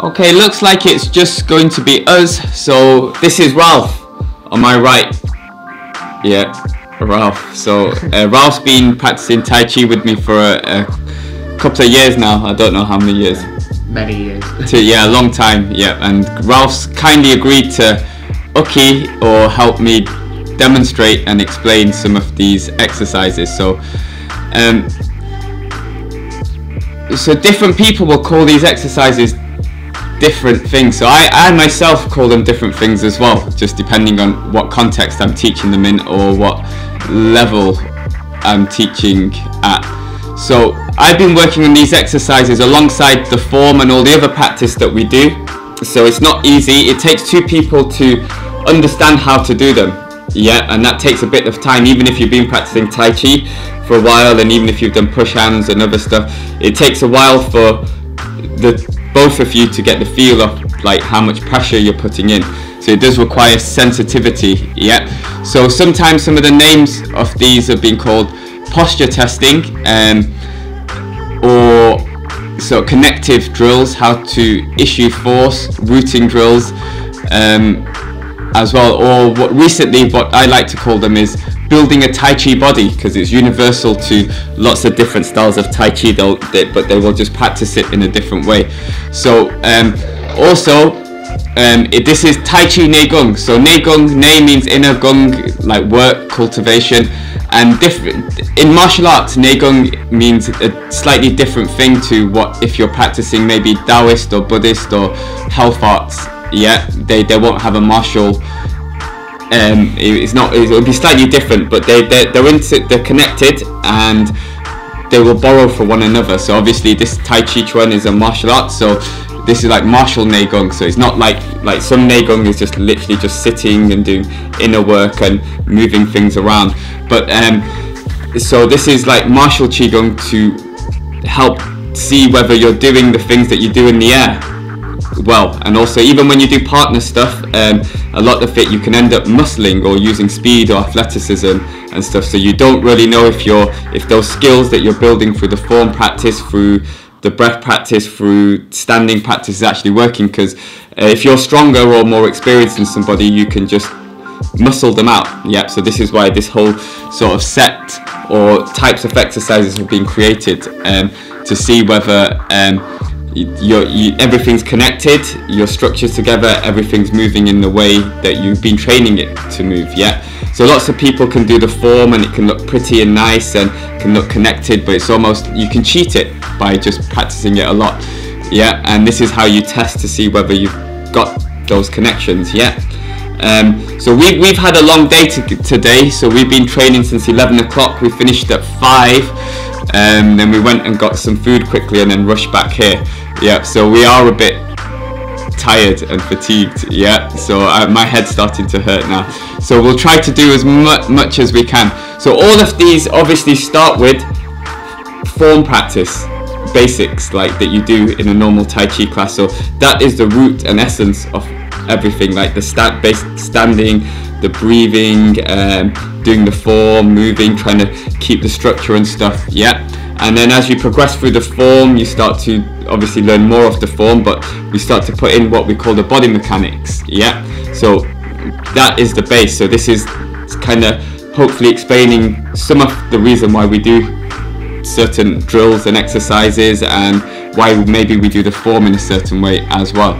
Okay, looks like it's just going to be us. So this is Ralph on my right. Yeah, Ralph. So Ralph's been practicing Tai Chi with me for a couple of years now. I don't know how many years. Many years. Yeah, a long time. Yeah, and Ralph's kindly agreed to uki or help me demonstrate and explain some of these exercises. So different people will call these exercises different things. So I myself call them different things as well, just depending on what context I'm teaching them in or what level I'm teaching at. So I've been working on these exercises alongside the form and all the other practice that we do. So it's not easy. It takes two people to understand how to do them. Yeah, and that takes a bit of time, even if you've been practicing Tai Chi for a while, and even if you've done push hands and other stuff, it takes a while for both of you to get the feel of like how much pressure you're putting in. So it does require sensitivity. Yeah. So sometimes some of the names of these have been called posture testing, or so connective drills, how to issue force, rooting drills, as well, or what I like to call them is building a Tai Chi body, because it's universal to lots of different styles of Tai Chi, but they will just practice it in a different way. So this is Tai Chi Nei-gong. So Nei-gong, Nei means inner, Gong like work, cultivation, and different in martial arts. Nei-gong means a slightly different thing to what if you're practicing maybe Taoist or Buddhist or health arts. Yeah, they won't have a martial. It'll be slightly different, but they're connected and they will borrow from one another. So obviously this Tai Chi Chuan is a martial art, so this is like martial Nei-gong. So it's not like some Nei-gong is just literally just sitting and doing inner work and moving things around. But so this is like martial Qigong to help see whether you're doing the things that you do in the air well. And also even when you do partner stuff, a lot of it you can end up muscling or using speed or athleticism and stuff, so you don't really know if those skills that you're building through the form practice, through the breath practice, through standing practice is actually working, because if you're stronger or more experienced than somebody, you can just muscle them out. Yep. So this is why this whole sort of set or types of exercises have been created, to see whether everything's connected, your structure's together, everything's moving in the way that you've been training it to move. Yeah. So lots of people can do the form and it can look pretty and nice and can look connected, but it's almost, you can cheat it by just practicing it a lot. Yeah. And this is how you test to see whether you've got those connections. Yeah. So we've had a long day today. So we've been training since 11 o'clock. We finished at 5. Then we went and got some food quickly and then rushed back here. Yeah, so we are a bit tired and fatigued. Yeah, so my head's starting to hurt now. So we'll try to do as much as we can. So all of these obviously start with form practice, basics like that you do in a normal Tai Chi class. So that is the root and essence of everything, like the standing, the breathing, doing the form, moving, trying to keep the structure and stuff. Yeah. And then as you progress through the form, you start to obviously learn more of the form, but we start to put in what we call the body mechanics. Yeah. So that is the base. So this is kind of hopefully explaining some of the reason why we do certain drills and exercises, and why maybe we do the form in a certain way as well.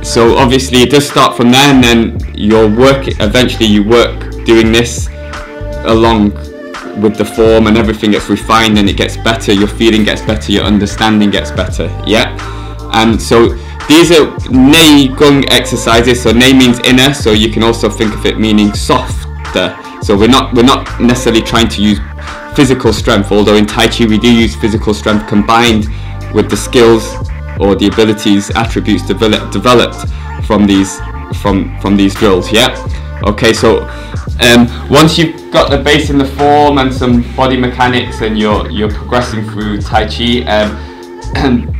So obviously it does start from there, and then your work, eventually you work doing this along with the form, and everything gets refined and it gets better, your feeling gets better, your understanding gets better. Yeah. And so these are Nei-gong exercises. So Nei means inner, so you can also think of it meaning softer. So we're not necessarily trying to use physical strength, although in Tai Chi we do use physical strength combined with the skills or the abilities, attributes developed from these drills. Yeah. Okay, so once you've got the base in the form and some body mechanics, and you're progressing through Tai Chi, and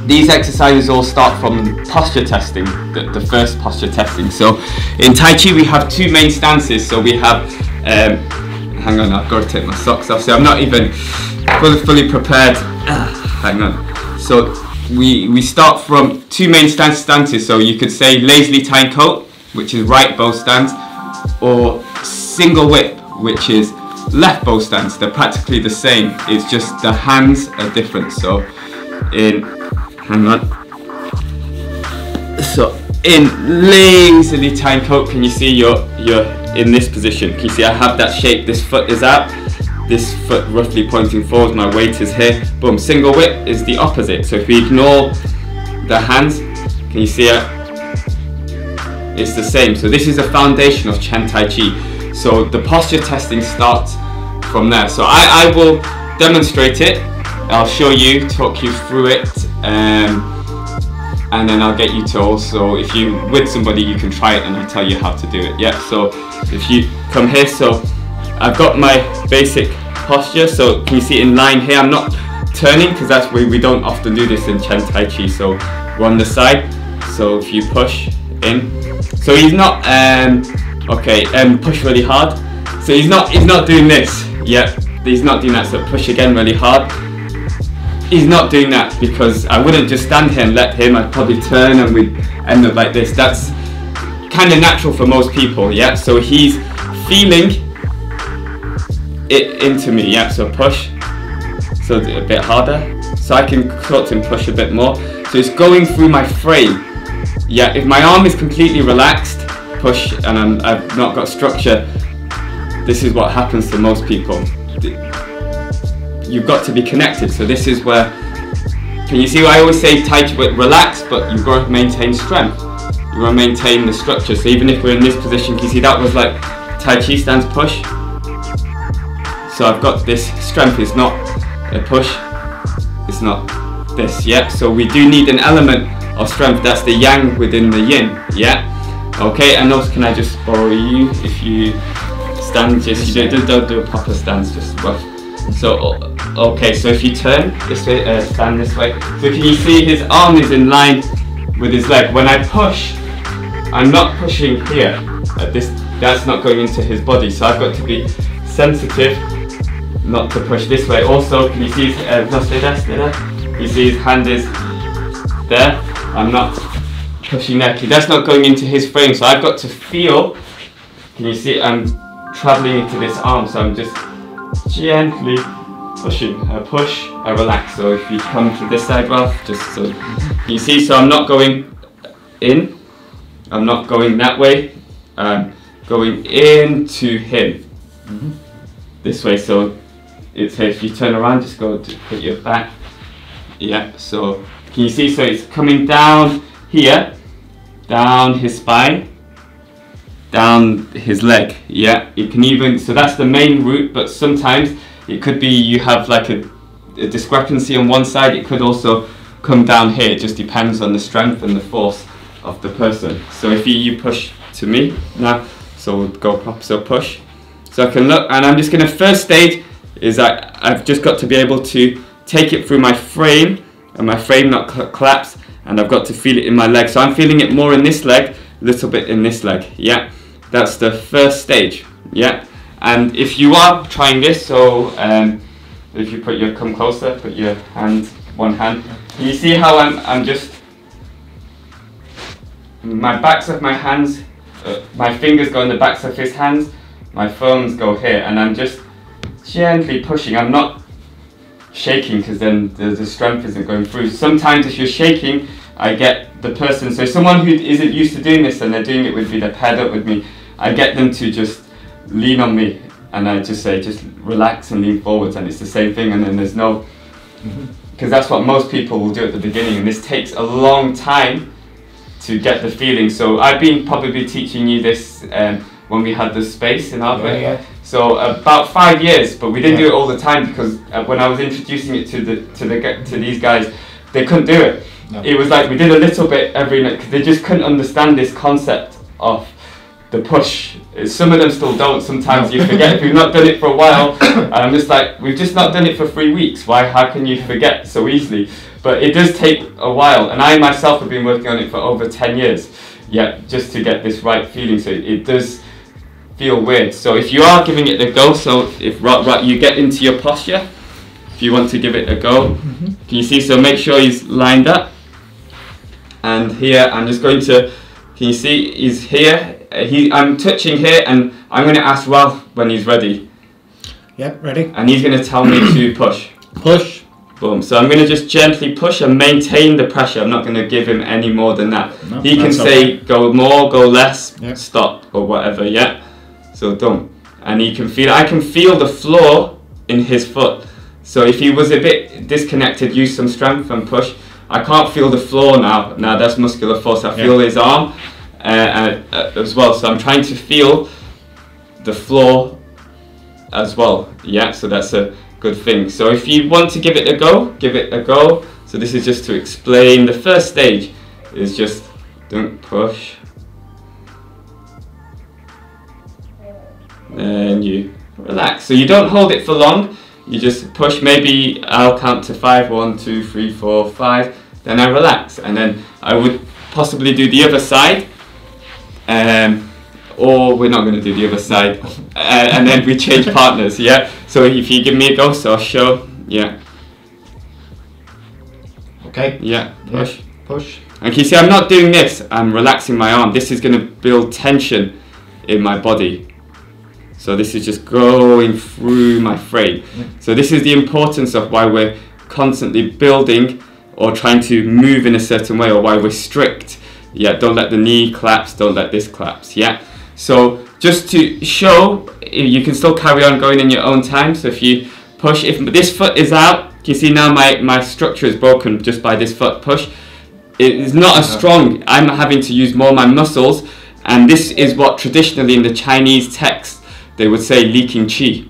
these exercises all start from posture testing, the first posture testing. So in Tai Chi we have two main stances. So we have hang on, I've got to take my socks off, so I'm not even fully prepared. Hang on. So we start from two main stances. So you could say lazily tying coat, which is right bow stance, or single whip, which is left bow stance. They're practically the same. It's just the hands are different. So in lazily tying coat, can you see you're in this position? Can you see I have that shape? This foot is out, this foot roughly pointing forward, my weight is here. Boom. Single whip is the opposite. So if we ignore the hands, can you see it? It's the same. So this is a foundation of Chen Tai Chi. So the posture testing starts from there. So I will demonstrate it. I'll show you, talk you through it, and then I'll get you to also, if you with somebody, you can try it and I'll tell you how to do it. Yeah. So if you come here, so I've got my basic posture. So can you see in line here? I'm not turning because that's where we don't often do this in Chen Tai Chi. So we're on the side. So if you push in, so he's not push really hard. So he's not doing this. Yeah, he's not doing that. So push again really hard. He's not doing that because I wouldn't just stand here and let him. I'd probably turn and we'd end up like this. That's kind of natural for most people. Yeah, so he's feeling it into me. Yeah, so push. So a bit harder. So I can talk to him, push a bit more. So it's going through my frame. Yeah, if my arm is completely relaxed, push, and I've not got structure, this is what happens to most people. You've got to be connected. So this is where, can you see why I always say Tai Chi, relax, but you've got to maintain strength. You've got to maintain the structure. So even if we're in this position, can you see that was like Tai Chi stance push? So I've got this strength. It's not a push, it's not this. Yeah, so we do need an element of strength. That's the yang within the yin. Yeah. Okay, and also can I just borrow you if you stand, just you don't do a proper stance, just rough. So okay, so if you turn this way, stand this way. So can you see his arm is in line with his leg? When I push, I'm not pushing here. That's not going into his body. So I've got to be sensitive not to push this way. Also, can you see his, no, stay there. You see his hand is there. I'm not pushing there. That's not going into his frame. So I've got to feel, can you see I'm traveling into this arm. So I'm just gently pushing. I push, I relax. So if you come to this side, Ralph, just so you see. So I'm not going in. I'm not going that way. I'm going into him. This way. So it's here. If you turn around, just go to put your back. Yeah. So can you see? So it's coming down here, down his spine, down his leg. Yeah, you can even, so that's the main route, but sometimes it could be you have like a discrepancy on one side. It could also come down here. It just depends on the strength and the force of the person. So if you push to me now, so we'll go proper, so push. So I can look, and I'm just going to, first stage is I've just got to be able to take it through my frame, and my frame not collapse, and I've got to feel it in my leg. So I'm feeling it more in this leg, a little bit in this leg. Yeah, that's the first stage. Yeah, and if you are trying this, so if you come closer, put your hand, one hand. You see how I'm just, my backs of my hands, my fingers go in the backs of his hands, my thumbs go here, and I'm just gently pushing. I'm not shaking because then the strength isn't going through. Sometimes if you're shaking, I get the person, so someone who isn't used to doing this and they're doing it with me, they're paired up with me, I get them to just lean on me, and I just say, just relax and lean forwards, and it's the same thing, and then there's no, because that's what most people will do at the beginning, and this takes a long time to get the feeling. So I've been probably teaching you this when we had the space in our way. Yeah. So about 5 years, but we didn't do it all the time because when I was introducing it to these guys, they couldn't do it. No. It was like we did a little bit every night because they just couldn't understand this concept of the push. Some of them still don't. Sometimes you forget if you've not done it for a while. And I'm just like, we've just not done it for 3 weeks. How can you forget so easily? But it does take a while, and I myself have been working on it for over 10 years. Yeah, just to get this right feeling. So it does feel weird. So if you are giving it a go, so if you get into your posture, if you want to give it a go. Can you see? So make sure he's lined up. And here, I'm just going to, can you see, he's here. I'm touching here, and I'm going to ask Ralph when he's ready. Yep, ready. And he's going to tell me to push. Push. Boom. So I'm going to just gently push and maintain the pressure. I'm not going to give him any more than that. No, he can say go more, go less, stop, or whatever, yeah? So done. And he can feel, I can feel the floor in his foot. So if he was a bit disconnected, use some strength and push. I can't feel the floor now. Now that's muscular force. I feel his arm as well. So I'm trying to feel the floor as well. Yeah, so that's a good thing. So if you want to give it a go, give it a go. So this is just to explain. The first stage is just don't push. And you relax. So you don't hold it for long. You just push. Maybe I'll count to 5. 1, 2, 3, 4, 5. Then I relax, and then I would possibly do the other side. Or we're not going to do the other side, and then we change partners. Yeah. So if you give me a go, so I'll show. Yeah. Okay. Yeah. Push. Yeah. Push. And can you see? I'm not doing this. I'm relaxing my arm. This is going to build tension in my body. So this is just going through my frame. So this is the importance of why we're constantly building or trying to move in a certain way, or why we're strict. Yeah, don't let the knee collapse, don't let this collapse, yeah? So just to show, you can still carry on going in your own time. So if you push, if this foot is out, you see now my structure is broken just by this foot push. It is not as strong. I'm having to use more of my muscles, and this is what traditionally in the Chinese text they would say leaking qi.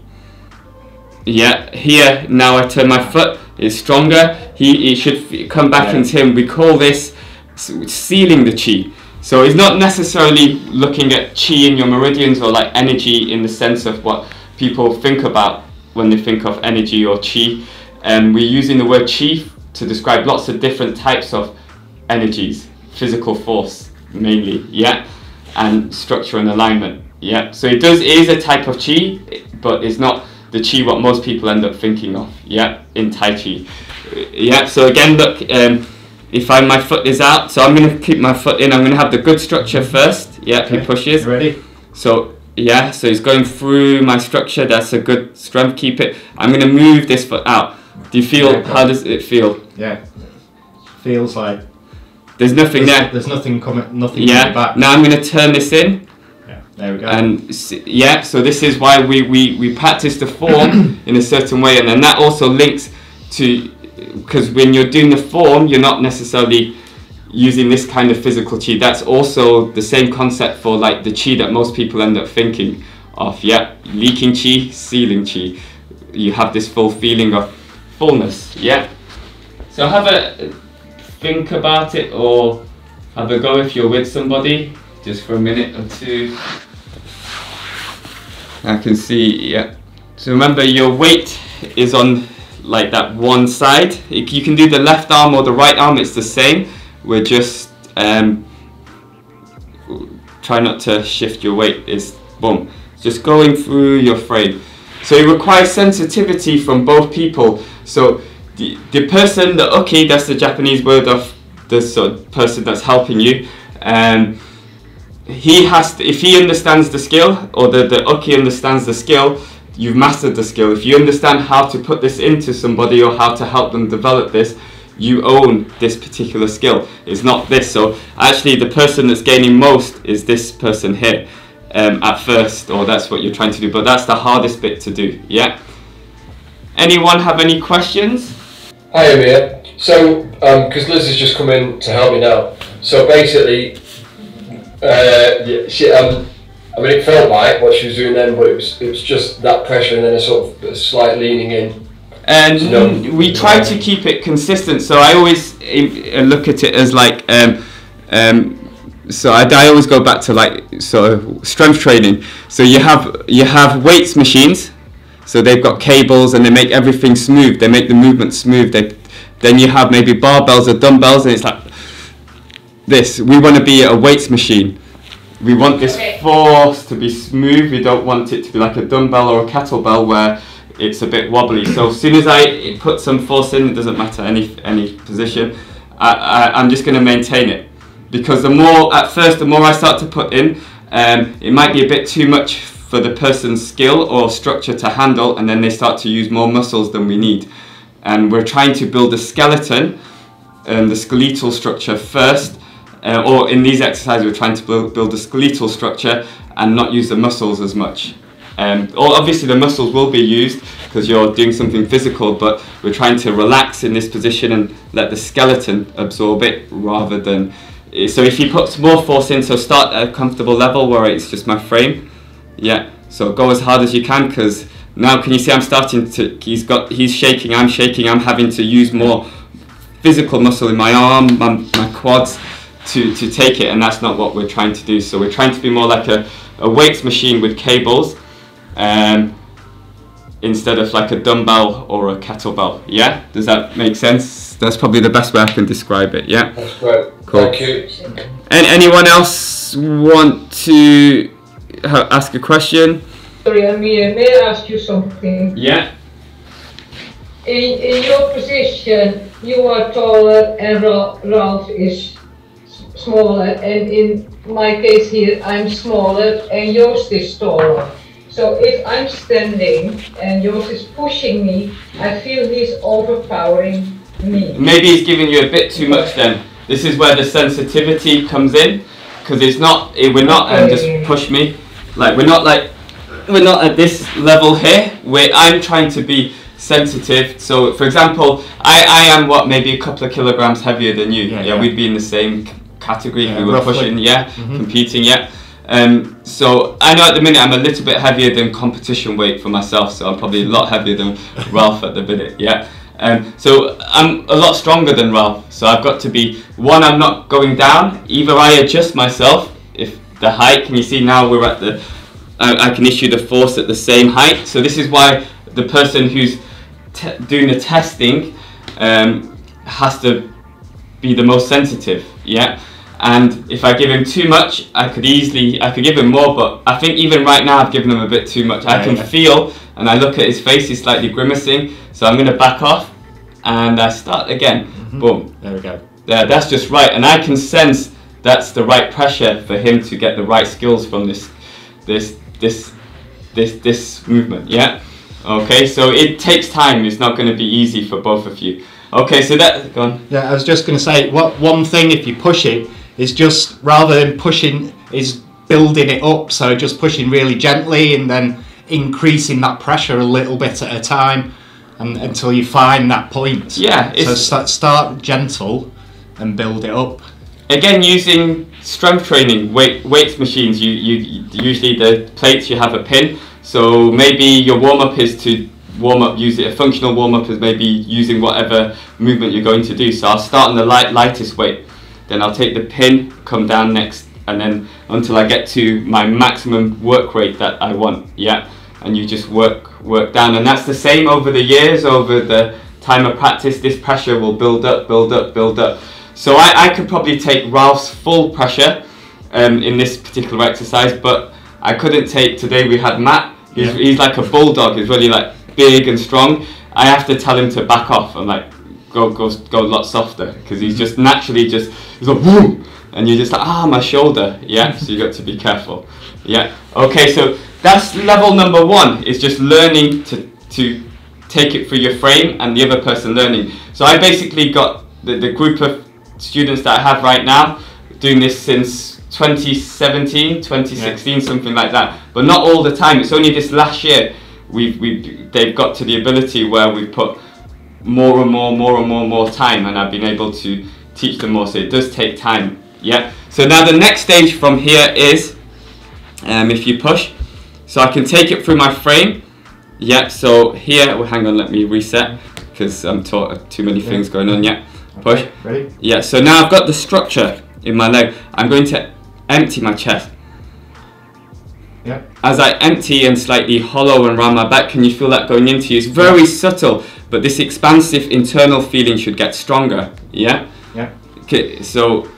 Yeah, here now I turn my foot, it's stronger. He should come back into him. We call this sealing the qi. So it's not necessarily looking at qi in your meridians or like energy in the sense of what people think about when they think of energy or qi. We're using the word qi to describe lots of different types of energies, physical force mainly, yeah, and structure and alignment, yeah. So it is a type of qi, but it's not the qi what most people end up thinking of, yeah, in Tai Chi. Yeah, so again, look, if my foot is out, so I'm going to keep my foot in. I'm going to have the good structure first. Yeah, okay. He pushes. You ready? So, yeah, so he's going through my structure. That's a good strength. Keep it. I'm going to move this foot out. Do you feel, how does it feel? Yeah, feels like there's nothing there. There's nothing coming back. Now I'm going to turn this in. Yeah, there we go. And yeah, so this is why we practice the form in a certain way, and then that also links to, because when you're doing the form, you're not necessarily using this kind of physical qi. That's also the same concept for like the qi that most people end up thinking of. Yeah, leaking qi, sealing qi. You have this full feeling of fullness. Yeah. So have a think about it, or have a go if you're with somebody, just for a minute or two. I can see. Yeah. So remember, your weight is on like that one side. You can do the left arm or the right arm, it's the same. We're just try not to shift your weight. It's boom, just going through your frame. So it requires sensitivity from both people. So the person, the uki, that's the Japanese word of the sort of person that's helping you, he has to, if he understands the skill, or the uki understands the skill, you've mastered the skill. If you understand how to put this into somebody or how to help them develop this, you own this particular skill. It's not this. So actually the person that's gaining most is this person here at first, or that's what you're trying to do, but that's the hardest bit to do. Yeah. Anyone have any questions? Hi Amir. So because Liz has just come in to help me now, so basically I mean, it felt like what she was doing then, but it was just that pressure and then a sort of a slight leaning in. And we try to keep it consistent. So I always look at it as like, so I always go back to like strength training. So you have weights machines. So they've got cables and they make everything smooth. They make the movement smooth. Then you have maybe barbells or dumbbells, and it's like this. We want to be a weights machine. We want this force to be smooth. We don't want it to be like a dumbbell or a kettlebell where it's a bit wobbly. So as soon as I put some force in, it doesn't matter any position, I'm just going to maintain it, because the more I start to put in, it might be a bit too much for the person's skill or structure to handle, and then they start to use more muscles than we need. And we're trying to build the skeleton and the skeletal structure first, or in these exercises we're trying to build the skeletal structure and not use the muscles as much. Obviously the muscles will be used because you're doing something physical, but we're trying to relax in this position and let the skeleton absorb it rather than... So if he puts more force in, so start at a comfortable level where it's just my frame. Yeah, so go as hard as you can, because now can you see I'm starting to, he's shaking, I'm having to use more physical muscle in my arm, my quads to take it, and that's not what we're trying to do. So we're trying to be more like a weights machine with cables, instead of like a dumbbell or a kettlebell. Yeah, does that make sense? That's probably the best way I can describe it. Yeah, that's great. Cool. Thank you. And anyone else want to ask a question? Sorry, may I ask you something? Yeah. In your position, you are taller and Ralph is smaller, and in my case here, I'm smaller and yours is taller. So if I'm standing and yours is pushing me, I feel he's overpowering me. Maybe he's giving you a bit too much then. This is where the sensitivity comes in, because it's not, we're not just push me. Like we're not at this level here. I'm trying to be sensitive. So for example, I am maybe a couple of kilograms heavier than you. Yeah, we'd be in the same category if we were roughly pushing, competing, so I know at the minute I'm a little bit heavier than competition weight for myself, so I'm probably a lot heavier than Ralph at the minute, so I'm a lot stronger than Ralph, so I've got to be, one, I'm not going down, either I adjust myself, if the height, can you see now we're at the, I can issue the force at the same height, so this is why the person who's doing the testing has to be the most sensitive, and if I give him too much, I could give him more, but I think even right now I've given him a bit too much. I can feel, and I look at his face, he's slightly grimacing, so I'm going to back off, and I start again. Boom. There we go. That's just right, and I can sense that's the right pressure for him to get the right skills from this movement, Okay, so it takes time, it's not going to be easy for both of you. Okay, so go on. Yeah, I was just going to say, one thing if you push it, is just, rather than pushing, is building it up, so just pushing really gently and then increasing that pressure a little bit at a time until you find that point. Yeah. So start gentle and build it up. Again, using strength training, weights machines, you usually the plates, you have a pin, so maybe your warm-up is to warm up, use it, a functional warm-up is maybe using whatever movement you're going to do. So I'll start on the lightest weight, then I'll take the pin, come down next, and then until I get to my maximum work rate that I want, and you just work down, and that's the same over the years, over the time of practice, this pressure will build up. So I could probably take Ralph's full pressure in this particular exercise, but I couldn't take, today we had Matt, he's like a bulldog, he's really like big and strong. I have to tell him to back off and like go a lot softer, because he's just naturally he's like whoom, and you're just like my shoulder, so you got to be careful. Okay, so that's level number one, is just learning to take it through your frame and the other person learning. So I basically got the group of students that I have right now doing this since 2017, 2016, something like that, but not all the time. It's only this last year they've got to the ability where we've put more and more time, and I've been able to teach them more, so it does take time. So now the next stage from here is if you push, so I can take it through my frame. So here, hang on, let me reset, because I'm taught too many things going on. Push. Okay, ready? So now I've got the structure in my leg. I'm going to empty my chest. As I empty and slightly hollow and round my back, can you feel that going into you? It's very subtle, but this expansive internal feeling should get stronger. Okay, so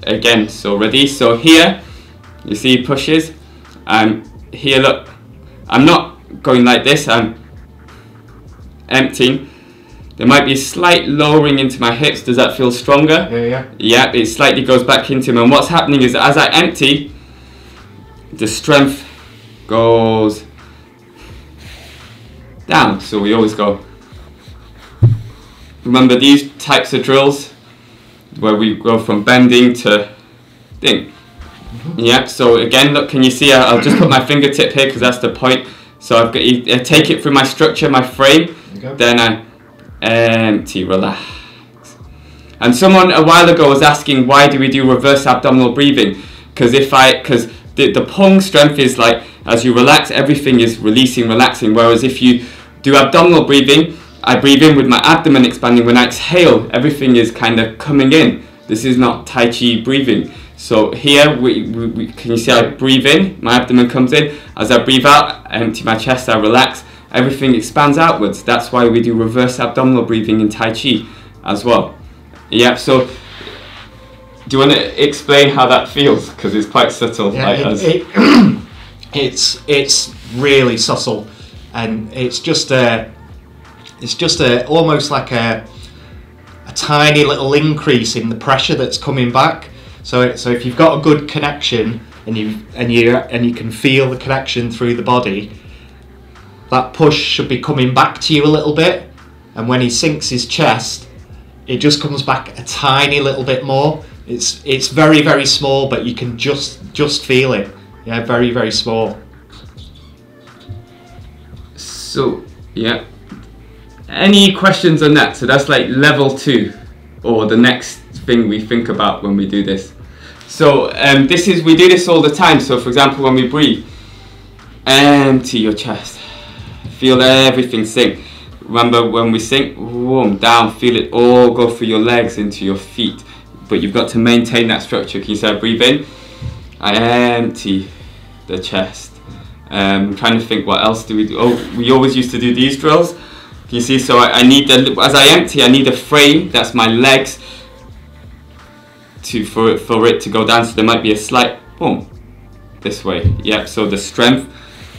again, so ready? So here, you see he pushes. Here, look, I'm not going like this, I'm emptying, there might be a slight lowering into my hips. Does that feel stronger? Yeah. Yeah, it slightly goes back into them. And what's happening is as I empty, the strength goes down. So we always go. Remember these types of drills where we go from bending to ding. Yeah, so again, look, can you see? I'll just put my fingertip here because that's the point. So I've got, I take it through my structure, my frame, then I empty, relax. And someone a while ago was asking, why do we do reverse abdominal breathing? Because the pung strength is like, as you relax, everything is releasing, relaxing. Whereas if you do abdominal breathing, I breathe in with my abdomen expanding. When I exhale, everything is kind of coming in. This is not Tai Chi breathing. So here, can you see I breathe in, my abdomen comes in. As I breathe out, I empty my chest, I relax. Everything expands outwards. That's why we do reverse abdominal breathing in Tai Chi as well. Yeah, so do you want to explain how that feels? Because it's quite subtle. Yeah, it's really subtle, and it's just almost like a tiny little increase in the pressure that's coming back. So if you've got a good connection and you can feel the connection through the body, that push should be coming back to you a little bit, and when he sinks his chest, it just comes back a tiny little bit more. It's very, very small, but you can just feel it. Yeah, very, very small. So yeah, any questions on that? So that's like level 2, or the next thing we think about when we do this. So we do this all the time. So for example, when we breathe, empty your chest, feel everything sink. Remember when we sink, boom, down, feel it all go through your legs into your feet, but you've got to maintain that structure. Can you say I breathe in, I empty the chest. I'm trying to think, what else do we do? Oh, we always used to do these drills. Can you see? So I need as I empty, I need a frame, that's my legs, for it to go down. So there might be a slight boom this way. Yeah, so the strength,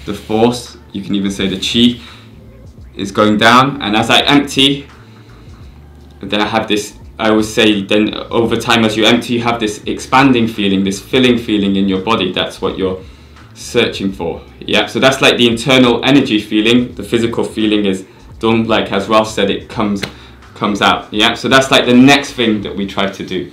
the force, you can even say the chi, is going down, and as I empty, then I have this, I always say, then over time as you empty, you have this expanding feeling, this filling feeling in your body. That's what you're searching for. Yeah, so that's like the internal energy feeling. The physical feeling is done, like as Ralph said, it comes out. Yeah, so that's like the next thing that we try to do.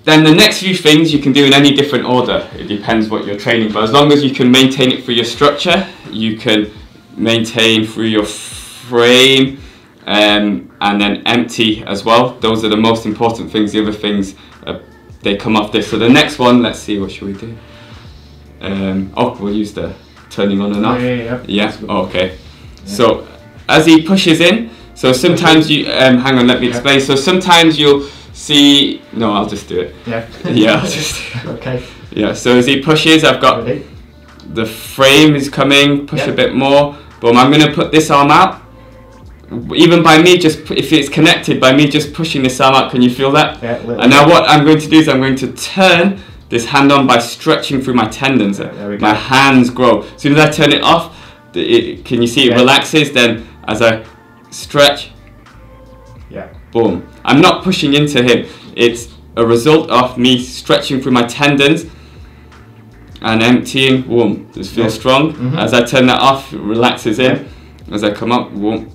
Then the next few things you can do in any different order. It depends what you're training, but as long as you can maintain it through your structure, you can maintain through your frame, and then empty as well. Those are the most important things. The other things, they come off this. So the next one, let's see, what should we do? We'll use the turning on and off. Yeah. Oh, okay. Yeah. So as he pushes in, so sometimes you, hang on, let me explain. So sometimes you'll see, no, I'll just do it. Yeah. Yeah, I'll just do it. Okay. Yeah, so as he pushes, I've got the frame is coming, push a bit more. Boom, I'm going to put this arm out. Even by me, just if it's connected, by me just pushing this arm out, can you feel that? Yeah, and now what I'm going to do is I'm going to turn this hand on by stretching through my tendons. My hands grow. As soon as I turn it off, can you see it relaxes? Then as I stretch, boom. I'm not pushing into him. It's a result of me stretching through my tendons and emptying. Boom. This feels strong. As I turn that off, it relaxes in. As I come up, boom.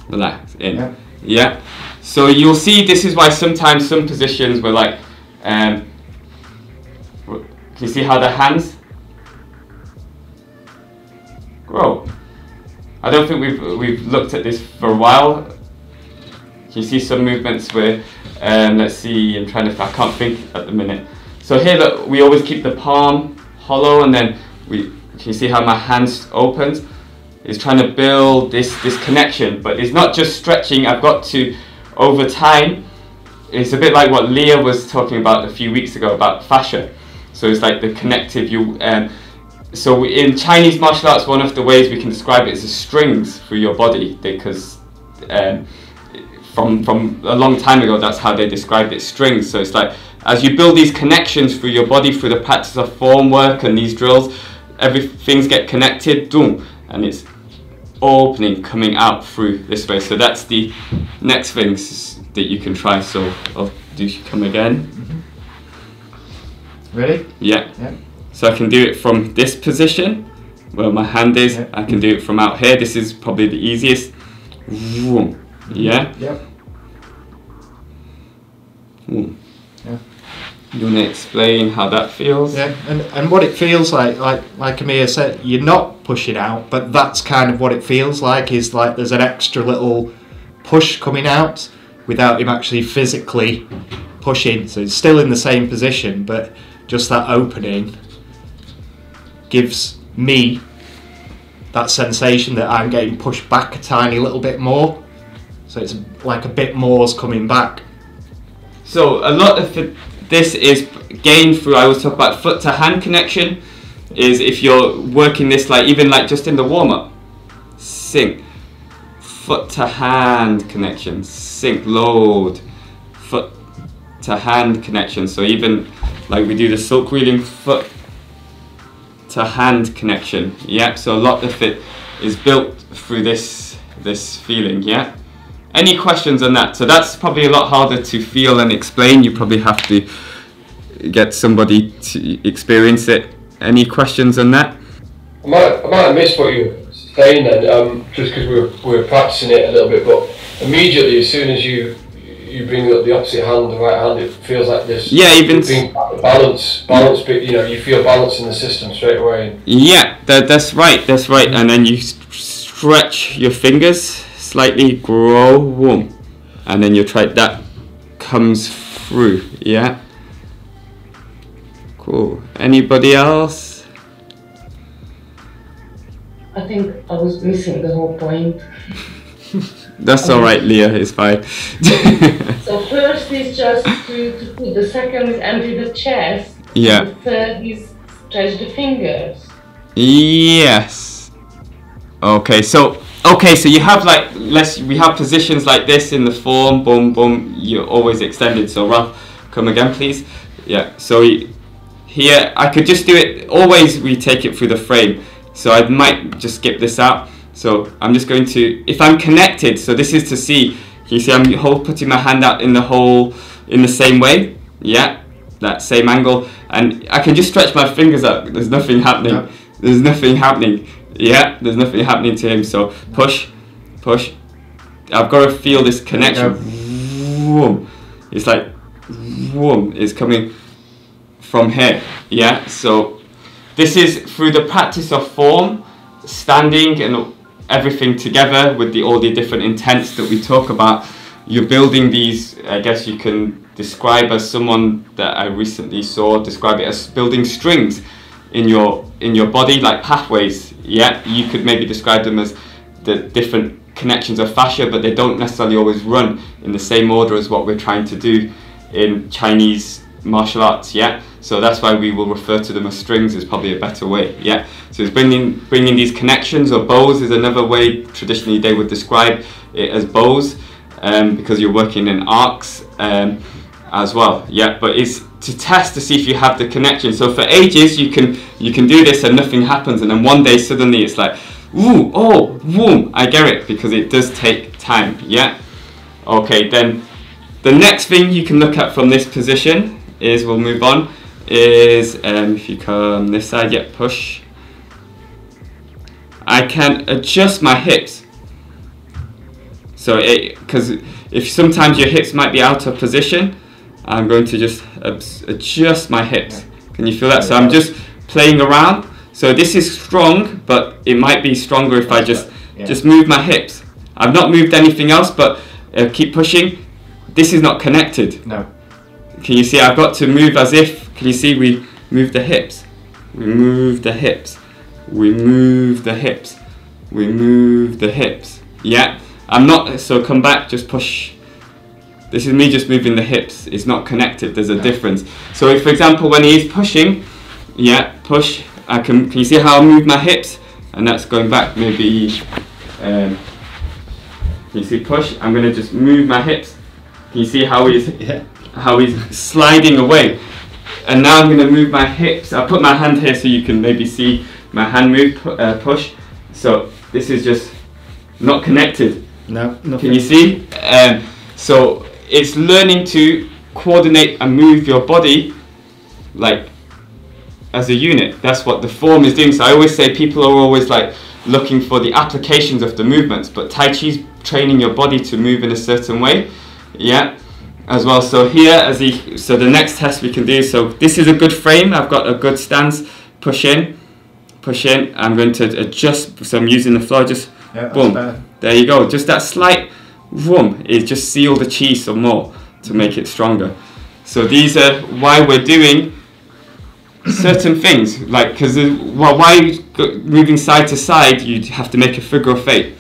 Relax in. Yeah. So you'll see this is why sometimes some positions were like, can you see how the hands grow? I don't think we've looked at this for a while. Can you see some movements where, let's see, I can't think at the minute. So here, look, we always keep the palm hollow, and then can you see how my hands opens? It's trying to build this connection, but it's not just stretching. I've got to, over time, it's a bit like what Leah was talking about a few weeks ago about fascia. So it's like the connective, so in Chinese martial arts, one of the ways we can describe it is the strings through your body, because from a long time ago, that's how they described it, strings. So it's like, as you build these connections through your body, through the practice of form work and these drills, everything's get connected, boom. and it's opening, coming out through this way. So that's the next things that you can try. So I'll do come again. Ready? Yeah. Yeah. So I can do it from this position where my hand is. Yeah. I can do it from out here. This is probably the easiest. Yeah. Yep. Yeah. You want to explain how that feels? Yeah, and what it feels like Amir said, you're not pushing out, but that's kind of what it feels like, is like there's an extra little push coming out without him actually physically pushing. So it's still in the same position, but just that opening gives me that sensation that I'm getting pushed back a tiny little bit more. So it's like a bit more's coming back. So a lot of this is gained through, I always talk about foot to hand connection, is if you're working this like even like just in the warm up, sink, foot to hand connection, sink, load, foot to hand connection. So even like we do the silk reeling, foot to hand connection. Yeah, so a lot of it is built through this feeling. Yeah. Any questions on that? So that's probably a lot harder to feel and explain. You probably have to get somebody to experience it. Any questions on that? I might have missed what you were saying then, just because we were practicing it a little bit, but immediately as soon as you bring up the opposite hand, the right hand, it feels like this. Yeah, even balance, you know, you feel balance in the system straight away. Yeah, that's right. And then you stretch your fingers slightly, grow, warm, and then you try that comes through. Yeah, cool. Anybody else? I think I was missing the whole point. That's all right, Leah, it's fine. So first is just to put, the second is empty the chest, Yeah. and the third is stretch the fingers. Yes. Okay, so you have like we have positions like this in the form, boom, boom, you're always extended. So Ralph, come again please. Yeah, so here I could just do it, always we take it through the frame. So I might just skip this out. So I'm just going to, if I'm connected, so this is to see, you see I'm putting my hand out in the same way, yeah, that same angle, and I can just stretch my fingers up, there's nothing happening, No. there's nothing happening, yeah, there's nothing happening to him, so push, I've got to feel this connection, Vroom. It's like, vroom, it's coming from here, yeah, so this is through the practice of form, standing and everything together with all the different intents that we talk about. You're building these, I guess you can describe as someone that I recently saw describe it as building strings in your body, like pathways. Yeah, you could maybe describe them as the different connections of fascia, but they don't necessarily always run in the same order as what we're trying to do in Chinese martial arts. Yeah, so that's why we will refer to them as strings, is probably a better way. Yeah, so it's bringing these connections, or bows is another way traditionally they would describe it, as bows, because you're working in arcs as well. Yeah, but it's to test to see if you have the connection. So for ages you can do this and nothing happens, and then one day suddenly it's like, ooh, oh, boom, I get it, because it does take time. Yeah, okay, then the next thing you can look at from this position is, we'll move on, is if you come this side, yeah, push. I can adjust my hips. So because if sometimes your hips might be out of position, I'm going to just adjust my hips. Can you feel that? So I'm just playing around. So this is strong, but it might be stronger if I just move my hips. I've not moved anything else, but keep pushing. This is not connected. No. Can you see? I've got to move as if, can you see we move the hips? We move the hips. We move the hips. We move the hips. Yeah. I'm not, so come back, just push. This is me just moving the hips. It's not connected. There's a difference. So if, for example, when he is pushing, yeah, push, I can you see how I move my hips? And that's going back maybe, can you see push? I'm going to just move my hips. Can you see how he's sliding away? And now I'm going to move my hips. I'll put my hand here so you can maybe see my hand move, push. So this is just not connected. No, nothing. Can you see? So it's learning to coordinate and move your body like as a unit. That's what the form is doing. So I always say people are always like looking for the applications of the movements, but Tai Chi's training your body to move in a certain way. Yeah, as well. So here, so the next test we can do. So this is a good frame. I've got a good stance. Push in, push in. I'm going to adjust. So I'm using the floor. Just boom. There you go. Just that slight room is just seal the chi some more to make it stronger. So these are why we're doing certain things, like because why moving side to side you have to make a figure of 8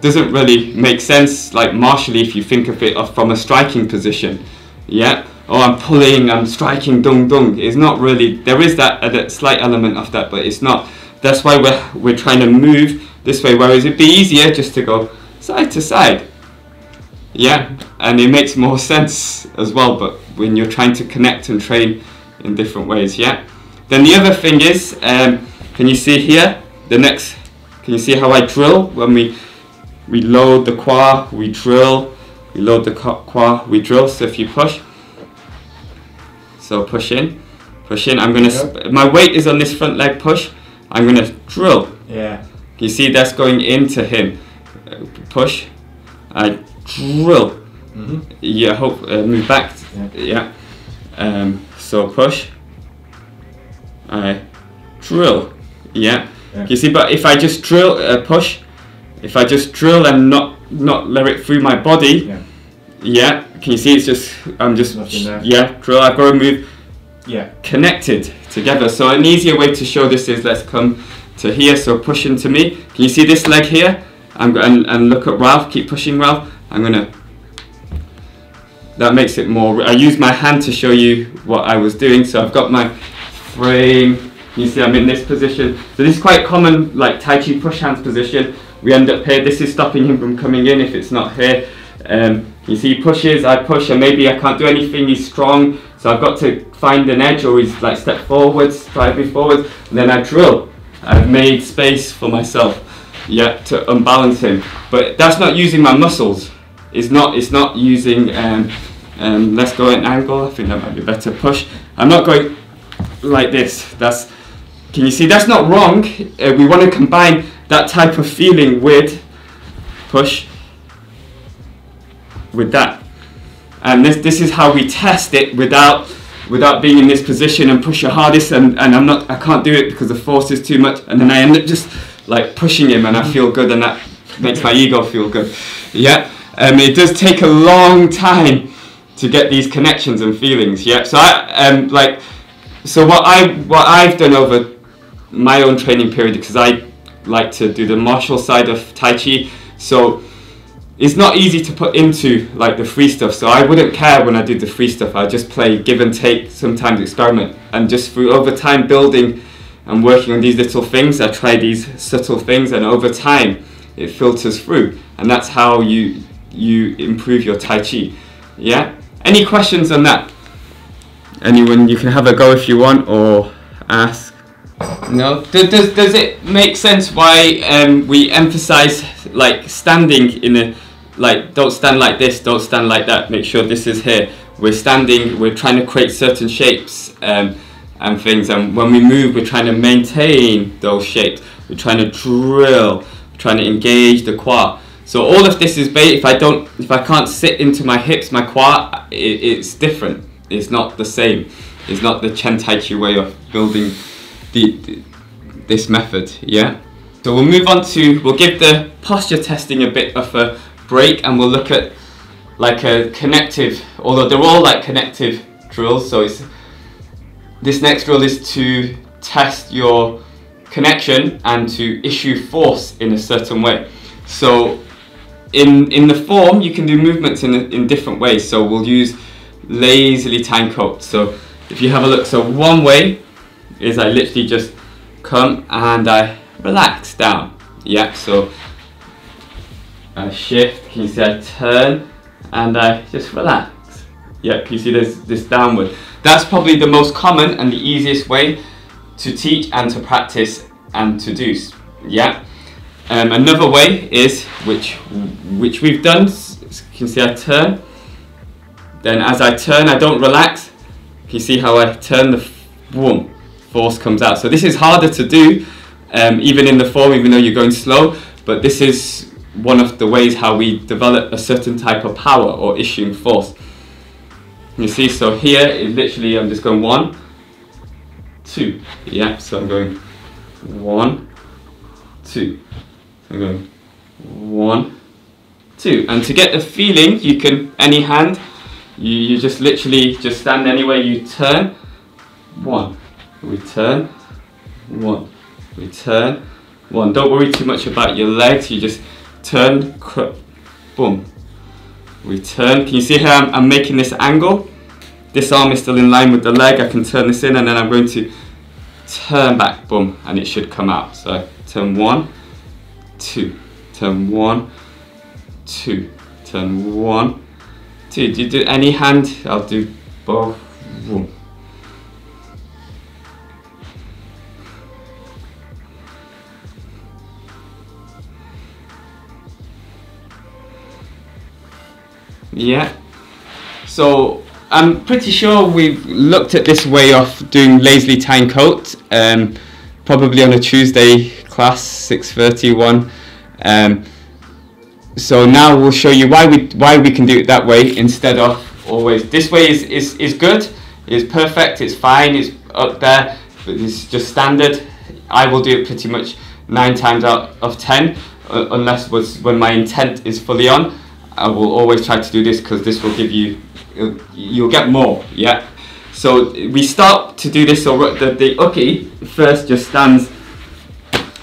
doesn't really make sense, like martially, if you think of it from a striking position. Yeah, oh, I'm pulling, I'm striking, dung dung. It's not really. There is that slight element of that, but it's not. That's why we're trying to move this way, whereas it'd be easier just to go side to side. Yeah, and it makes more sense as well, but when you're trying to connect and train in different ways. Yeah, then the other thing is, can you see here the next, can you see how I drill? When we load the qua, we drill, we load the qua, we drill. So if you push, so push in, I'm gonna, my weight is on this front leg push, I'm gonna drill. Yeah, you see that's going into him. Push, I drill. Yeah, hope move back. Yeah. So push, I drill. Yeah. You see, but if I just drill, push, if I just drill and not let it through my body. Yeah. Can you see? It's just I'm just drill. I've got to move. Yeah. Connected together. So an easier way to show this is, let's come to here. So push into me. Can you see this leg here? I'm going and look at Ralph. Keep pushing, Ralph. I'm gonna. That makes it more. I use my hand to show you what I was doing. So I've got my frame. You see, I'm in this position. So this is quite common, like Tai Chi push hands position. We end up here. This is stopping him from coming in if it's not here. You see, he pushes. I push, and maybe I can't do anything. He's strong, so I've got to find an edge, or he's like step forwards, drive me forwards, and then I drill. I've made space for myself. Yeah, to unbalance him, but that's not using my muscles. It's not using. Let's go at an angle. I think that might be better. Push. I'm not going like this. Can you see? That's not wrong. We want to combine that type of feeling with push with that, and this is how we test it without being in this position and push your hardest. And I can't do it because the force is too much, and then I end up just like pushing him, and I feel good, and that makes my ego feel good. Yeah, it does take a long time to get these connections and feelings. Yeah, so what I've done over my own training period, because I like to do the martial side of Tai Chi, so it's not easy to put into like the free stuff. So I wouldn't care when I did the free stuff. I just play give and take, sometimes experiment, and just through over time building and working on these little things, I try these subtle things, and over time it filters through, and that's how you improve your Tai Chi. Yeah. Any questions on that? Anyone? You can have a go if you want, or ask. No. Does it make sense why we emphasize like standing in a, like, don't stand like this, don't stand like that. Make sure this is here. We're standing. We're trying to create certain shapes and things, and when we move, we're trying to maintain those shapes. We're trying to drill. We're trying to engage the qua. So all of this is based. If I can't sit into my hips, my qua, it's different. It's not the same. It's not the Chen Tai Chi way of building this method. Yeah. So we'll move on to. We'll give the posture testing a bit of a break, and we'll look at like a connective. Although they're all like connective drills. So this next drill is to test your connection and to issue force in a certain way. So in the form, you can do movements in different ways. So we'll use lazily time coat. So if you have a look, so one way is I literally just come and I relax down. Yeah, so I shift, can you see I turn and I just relax. Yeah, can you see there's this downward. That's probably the most common and the easiest way to teach and to practice and to do. Yeah. Another way is, which we've done, you can see I turn, then as I turn I don't relax, you see how I turn, the boom, force comes out. So this is harder to do, even in the form, even though you're going slow, but this is one of the ways how we develop a certain type of power or issuing force. You see, so here it literally, I'm just going 1, 2, yeah, so I'm going 1, 2, I'm going 1, 2, and to get the feeling, you can, any hand, you just literally just stand anywhere, you turn, 1, return, 1, return, 1. Don't worry too much about your legs, you just turn, boom, return. Can you see how I'm making this angle? This arm is still in line with the leg, I can turn this in and then I'm going to turn back, boom, and it should come out. So turn 1, 2, turn 1, 2, turn 1, 2. Do you do any hand? I'll do both. Boom. Yeah. So I'm pretty sure we've looked at this way of doing lazily tying coat, probably on a Tuesday class, 6:30 one. So now we'll show you why we can do it that way instead of always. This way is good, it's perfect, it's fine, it's up there, but it's just standard. I will do it pretty much 9 times out of 10, unless when my intent is fully on. I will always try to do this because this will give you, you'll get more, yeah? So we start to do this, so the uki first just stands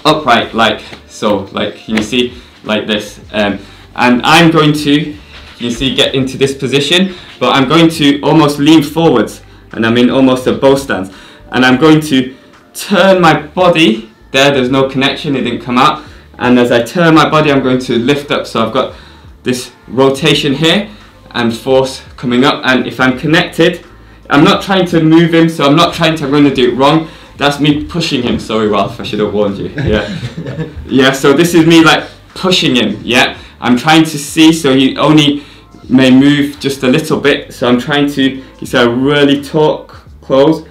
upright like so, like you see, like this. And I'm going to, you see, get into this position, but I'm going to almost lean forwards and I'm in almost a bow stance. And I'm going to turn my body, there's no connection, it didn't come out. And as I turn my body, I'm going to lift up, so I've got this rotation here and force coming up, and if I'm connected, I'm not trying to move him, so I'm going to do it wrong. That's me pushing him. Sorry Ralph, I should have warned you. Yeah. Yeah, so this is me like pushing him, yeah. I'm trying to see, so he only may move just a little bit, so I'm trying to, you see I really talk, close,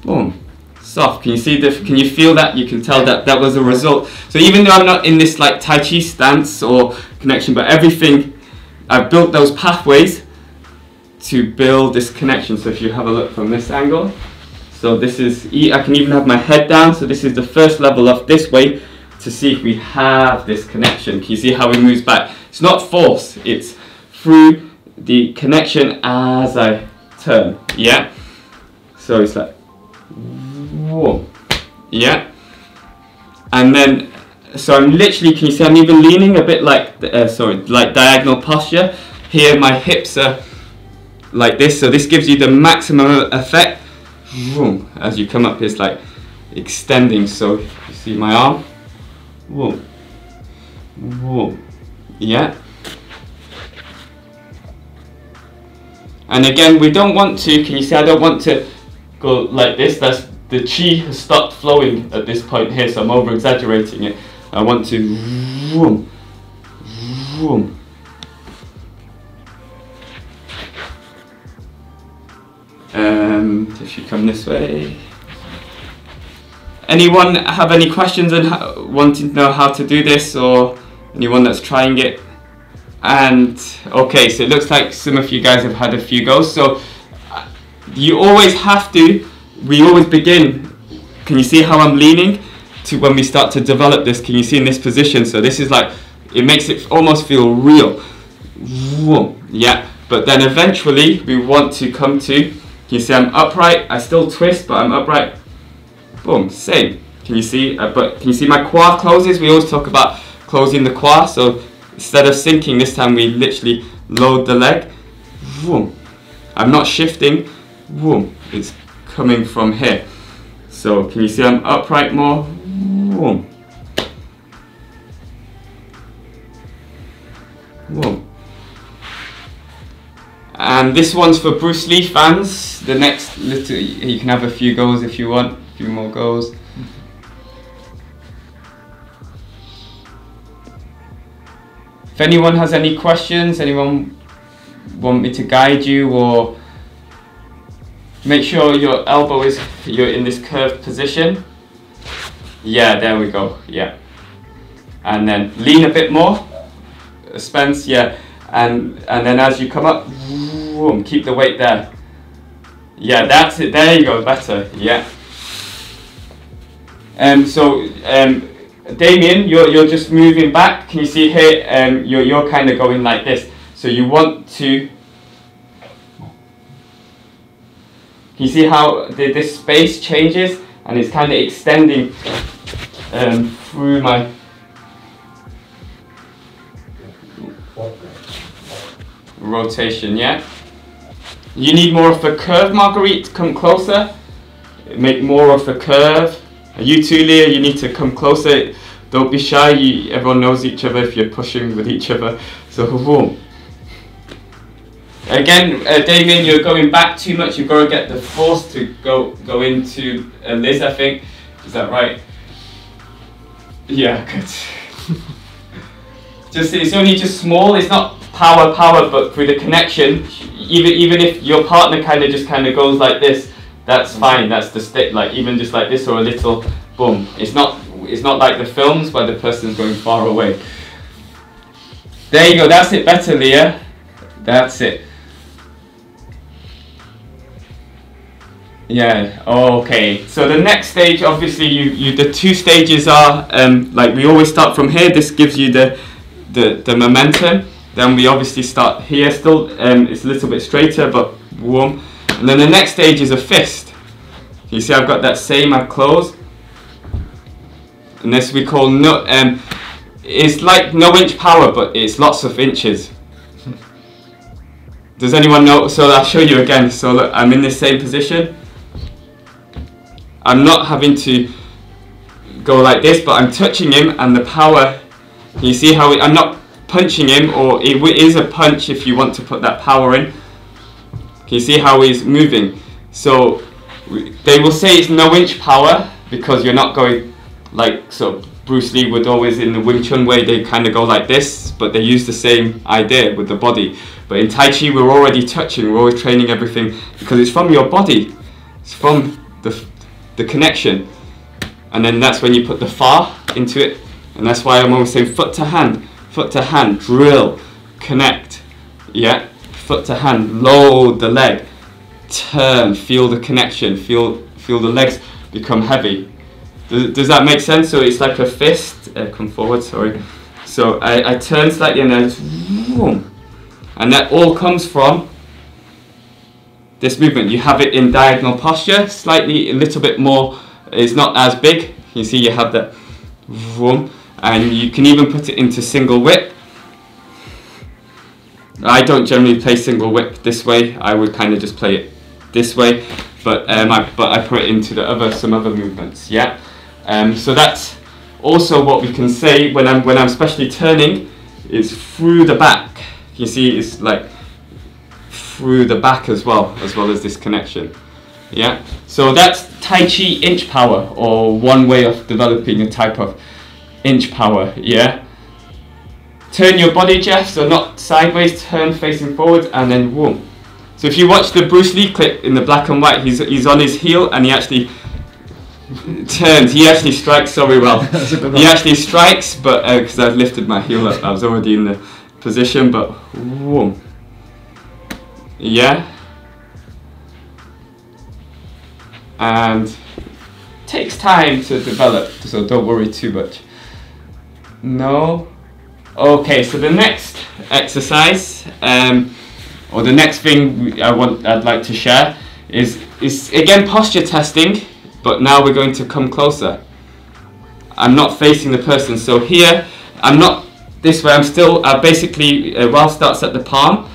boom, soft. Can you see can you feel that? You can tell that was a result. So even though I'm not in this like Tai Chi stance or connection, but everything, I've built those pathways to build this connection. So if you have a look from this angle, so this is, I can even have my head down, so this is the first level of this way to see if we have this connection. Can you see how it moves back? It's not force, it's through the connection as I turn, yeah? So it's like, whoa, yeah? And then, so I'm literally, can you see I'm even leaning a bit like, like diagonal posture. Here my hips are like this, so this gives you the maximum effect. Vroom, as you come up, it's like extending, so you see my arm, whoa, whoa, yeah. And again, we don't want to, can you see I don't want to go like this, that's the chi has stopped flowing at this point here, so I'm over exaggerating it. I want to vroom, vroom. If you come this way. Anyone have any questions and wanting to know how to do this, or anyone that's trying it? And okay, so it looks like some of you guys have had a few goes. So you always have to, we always begin, can you see how I'm leaning to when we start to develop this? Can you see in this position? So this is like, it makes it almost feel real. Yeah, but then eventually we want to come to, can you see I'm upright, I still twist, but I'm upright. Boom, same. Can you see, but can you see my quad closes? We always talk about closing the quad, so instead of sinking, this time we literally load the leg. Boom. I'm not shifting. Boom. It's coming from here. So can you see I'm upright more? Boom. Boom. And this one's for Bruce Lee fans. The next little, you can have a few goes if you want, a few more goes. If anyone has any questions, anyone want me to guide you, or make sure your elbow is, you're in this curved position. Yeah, there we go, yeah. And then lean a bit more, Spence, yeah. And then as you come up, boom, keep the weight there. Yeah, that's it, there you go, better, yeah. Damien, you're just moving back. Can you see here? You're kind of going like this. So you want to. Can you see how this space changes and it's kind of extending through my. Rotation, yeah. You need more of a curve, Marguerite. Come closer. Make more of a curve. You too, Leah, you need to come closer. Don't be shy, everyone knows each other if you're pushing with each other. So, boom. Again, Damien, you're going back too much. You've got to get the force to go into Liz, I think. Is that right? Yeah, good. It's only just small. It's not power, but through the connection, even if your partner kind of goes like this, that's fine. That's the stick, like even just like this or a little boom. It's not like the films where the person's going far away. There you go. That's it. Better, Leah. That's it. Yeah. Okay. So the next stage, obviously, the two stages are like we always start from here. This gives you the momentum. Then we obviously start here. Still, it's a little bit straighter, but warm. And then the next stage is a fist. You see I've got that same, I close. And this we call, it's like no inch power, but it's lots of inches. Does anyone know? So I'll show you again. So look, I'm in the same position. I'm not having to go like this, but I'm touching him and the power, you see how I'm not punching him, or it is a punch if you want to put that power in. Can you see how he's moving? So they will say it's no inch power because you're not going like, so Bruce Lee would always, in the Wing Chun way, they kind of go like this, but they use the same idea with the body. But in Tai Chi we're already touching, we're always training everything because it's from your body, it's from the connection. And then that's when you put the fa into it, and that's why I'm always saying foot to hand, drill, connect, yeah. Foot to hand, load the leg, turn, feel the connection, feel the legs become heavy. Does that make sense? So it's like a fist, come forward, sorry. So I turn slightly and then boom. And that all comes from this movement. You have it in diagonal posture, slightly, a little bit more, it's not as big. You see you have that boom. And you can even put it into single whip. I don't generally play single whip this way. I would kind of just play it this way, but I put it into some other movements. Yeah. So that's also what we can say when I'm especially turning, is through the back. You see, it's like through the back as well as this connection. Yeah. So that's Tai Chi inch power, or one way of developing a type of inch power. Yeah. Turn your body, Jeff, so not sideways, turn facing forward, and then boom. So if you watch the Bruce Lee clip in the black and white, he's on his heel and he actually turns, he actually strikes so well. He actually strikes, but because I've lifted my heel up, I was already in the position, but boom. Yeah. And takes time to develop, so don't worry too much. No. Okay, so the next exercise, or the next thing I'd like to share is again posture testing, but now we're going to come closer. I'm not facing the person, so here I'm not this way. I'm still basically Ralph starts at the palm.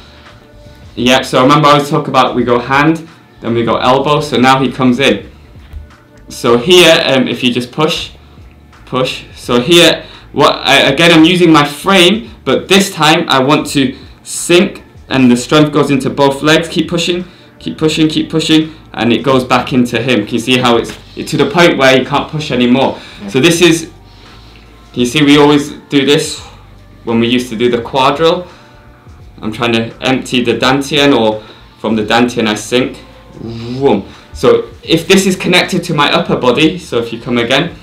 Yeah. So remember I was talking about we go hand, then we go elbow. So now he comes in. So here, if you just push. So here. Again, I'm using my frame, but this time I want to sink, and the strength goes into both legs. Keep pushing, and it goes back into him. Can you see how it's to the point where you can't push anymore? So this is, can you see we always do this? when we used to do the quad drill. I'm trying to empty the dantian, or from the dantian I sink. Vroom. So if this is connected to my upper body, so if you come again,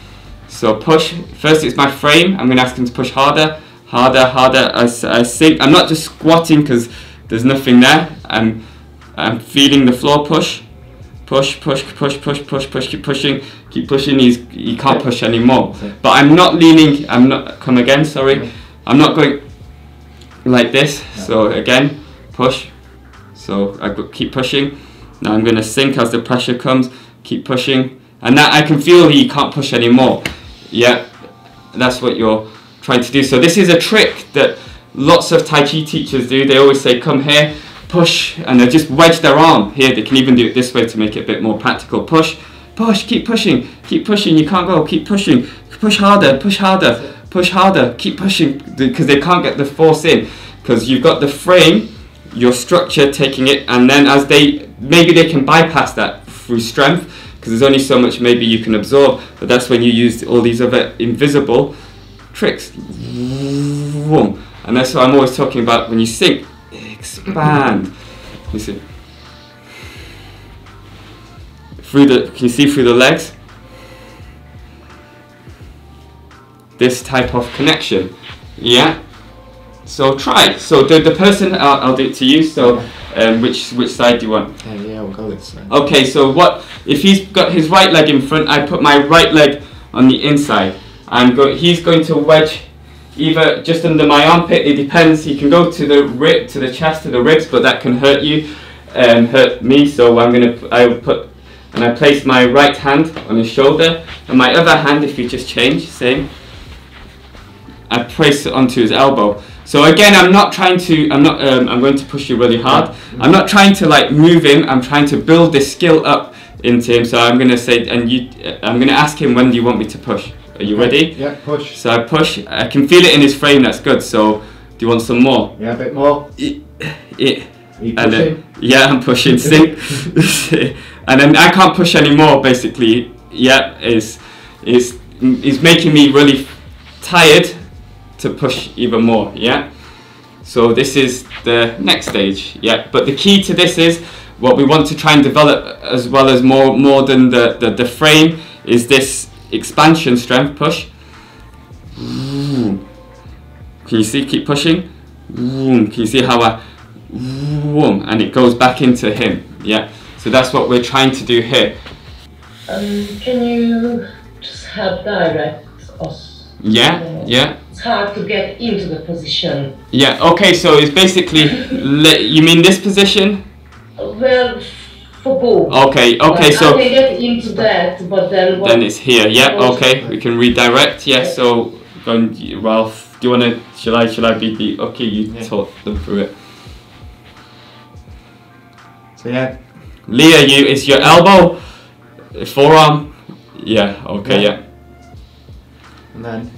so push, first it's my frame, I'm going to ask him to push harder, harder, harder, I sink. I'm not just squatting because there's nothing there, I'm feeling the floor, push, push, push, push, push, push, push, keep pushing, he can't push anymore. But I'm not leaning, come again, sorry, I'm not going like this, so again, push, so I keep pushing. Now I'm going to sink as the pressure comes, keep pushing, and that I can feel he can't push anymore. Yeah, that's what you're trying to do. So this is a trick that lots of Tai Chi teachers do. They always say, come here, push, and they just wedge their arm here. They can even do it this way to make it a bit more practical. Push, push, keep pushing, you can't go, keep pushing, push harder, push harder, push harder, keep pushing, because they can't get the force in, because you've got the frame, your structure taking it, and then as maybe they can bypass that through strength, because there's only so much maybe you can absorb, but that's when you use all these other invisible tricks. And that's what I'm always talking about. When you sink, expand. You see can you see through the legs? This type of connection. Yeah. So try. So the person, I'll do it to you. So which side do you want? Yeah, we'll go this side. Okay. So if he's got his right leg in front, I put my right leg on the inside. He's going to wedge either just under my armpit. It depends. He can go to the chest, to the ribs, but that can hurt you, hurt me. So I place my right hand on his shoulder, and my other hand, if you just change, same. I place it onto his elbow. So again, I'm going to push you really hard. I'm not trying to like move him. I'm trying to build this skill up into him. So I'm going to say, I'm going to ask him, when do you want me to push? Are you ready? Yeah, push. So I push. I can feel it in his frame. That's good. So do you want some more? Yeah, a bit more. Are you pushing? Yeah, I'm pushing. Sink. And then I can't push anymore. Basically, yeah, is making me really tired to push even more. Yeah. So this is the next stage. Yeah. But the key to this is what we want to try and develop, as well as more than the frame, is this expansion strength. Push. Can you see? Keep pushing. Can you see how and it goes back into him? Yeah. So that's what we're trying to do here. Can you just help direct us? Yeah. Yeah. It's hard to get into the position. Yeah. Okay. So it's basically you mean this position? Well, for both. Okay. Okay. So I can get into that, but then it's here. Yeah. Okay. We can redirect. Yeah. So Ralph, do you want to? Shall I be the? Okay. You talk them through it. So yeah. Leah, it's your elbow, forearm. Yeah. Okay. Yeah. And then.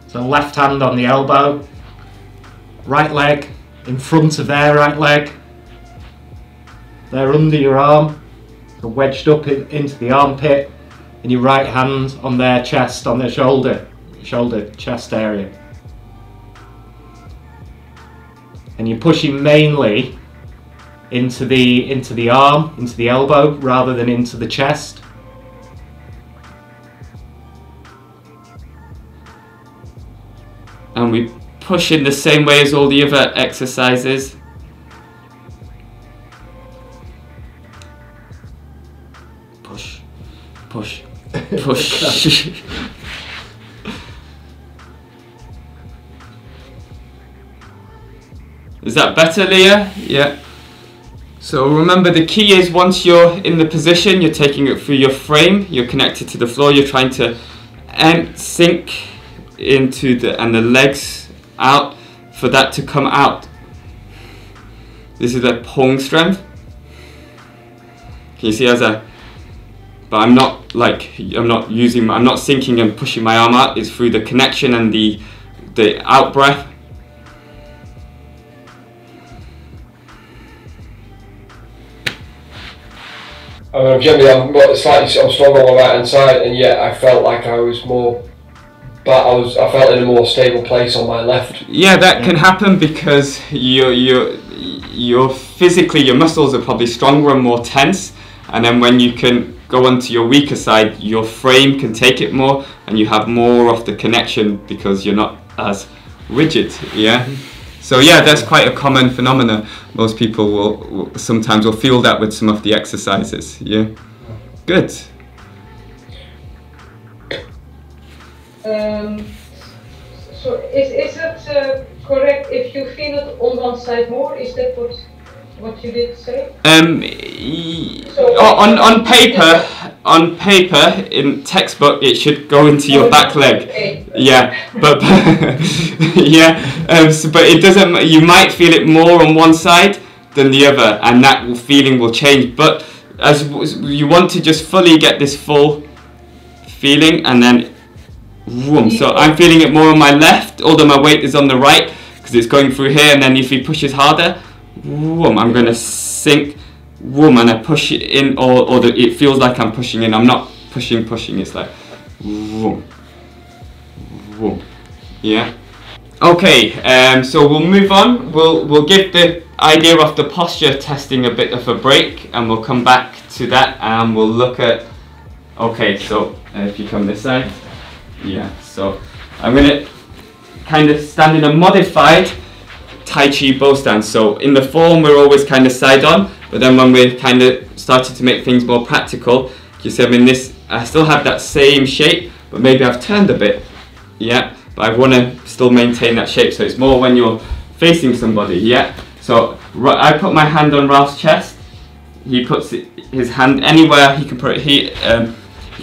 So left hand on the elbow, right leg in front of their right leg. They're under your arm, so wedged up into the armpit, and your right hand on their chest, on their shoulder, chest area. And you're pushing mainly into the arm, into the elbow, rather than into the chest. And we push in the same way as all the other exercises. Push, push, push. Is that better, Leah? Yeah. So remember, the key is once you're in the position, you're taking it through your frame, you're connected to the floor, you're trying to sink into and the legs out for that to come out. This is a pong strength. Can you see but I'm not sinking and pushing my arm out. It's through the connection and the out breath. I mean, generally I'm slightly stronger on my right hand side, and yet I felt like I was more but I felt in a more stable place on my left. Yeah, that can happen because you're physically, your muscles are probably stronger and more tense, and then when you can go onto your weaker side, your frame can take it more, and you have more of the connection because you're not as rigid. Yeah. So yeah, that's quite a common phenomenon. Most people will sometimes feel that with some of the exercises. Yeah. Good. So is it correct if you feel it on one side more? Is that what you did say? On paper, in textbook, it should go into your back leg. Okay. Yeah, but yeah, but it doesn't. You might feel it more on one side than the other, and that feeling will change. But as you want to just fully get this full feeling, and then. Whoom. So I'm feeling it more on my left, although my weight is on the right because it's going through here, and then if he pushes harder, whoom, I'm going to sink, whoom, and I push it in, or it feels like I'm pushing in. I'm not pushing, it's like whoom, whoom. Yeah. Okay, so we'll move on. We'll give the idea of the posture testing a bit of a break, and we'll come back to that, and we'll look at. Okay, so if you come this side. Yeah, so I'm going to kind of stand in a modified Tai Chi bow stance. So in the form we're always kind of side on, but then when we're kind of started to make things more practical, you see I'm in this, I still have that same shape, but maybe I've turned a bit. Yeah, but I want to still maintain that shape. So it's more when you're facing somebody. Yeah, so I put my hand on Ralph's chest. He puts his hand anywhere he can put it. He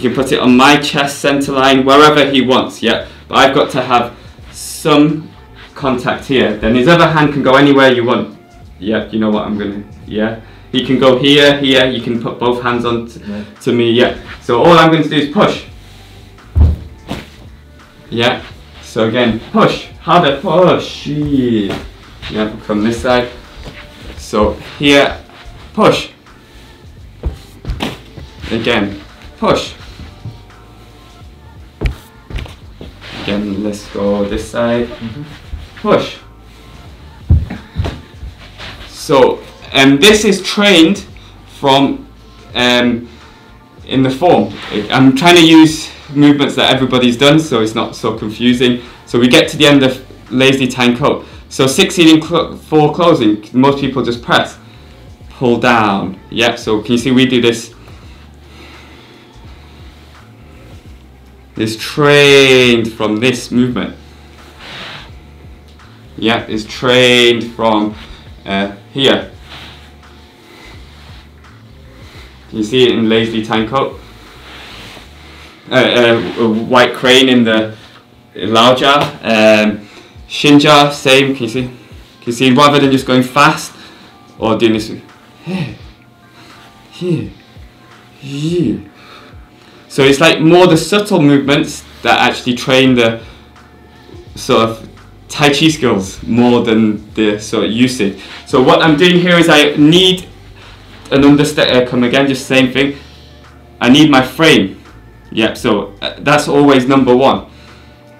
can put it on my chest, center line, wherever he wants, yeah? But I've got to have some contact here. Then his other hand can go anywhere you want. Yeah, you know what I'm gonna, yeah? He can go here, you can put both hands on to me, yeah? So all I'm going to do is push. Yeah? So again, push, harder, push. Yeah, from this side. So here, push. Again, push. Again, let's go this side. Push. So, this is trained from in the form. I'm trying to use movements that everybody's done, so it's not so confusing. So we get to the end of lazy tying coat. So 16 for closing, most people just press, pull down. Yeah. So can you see we do this? Is trained from this movement. Yeah, is trained from here. Can you see it in lazy tying coat? White crane in the Laoja. Shinja, same. Can you see? Can you see? Rather than just going fast or doing this, here. So it's like more the subtle movements that actually train the sort of Tai Chi skills more than the sort of usage. So what I'm doing here is I need an understand. Come again, just same thing. I need my frame. Yep. So that's always number one.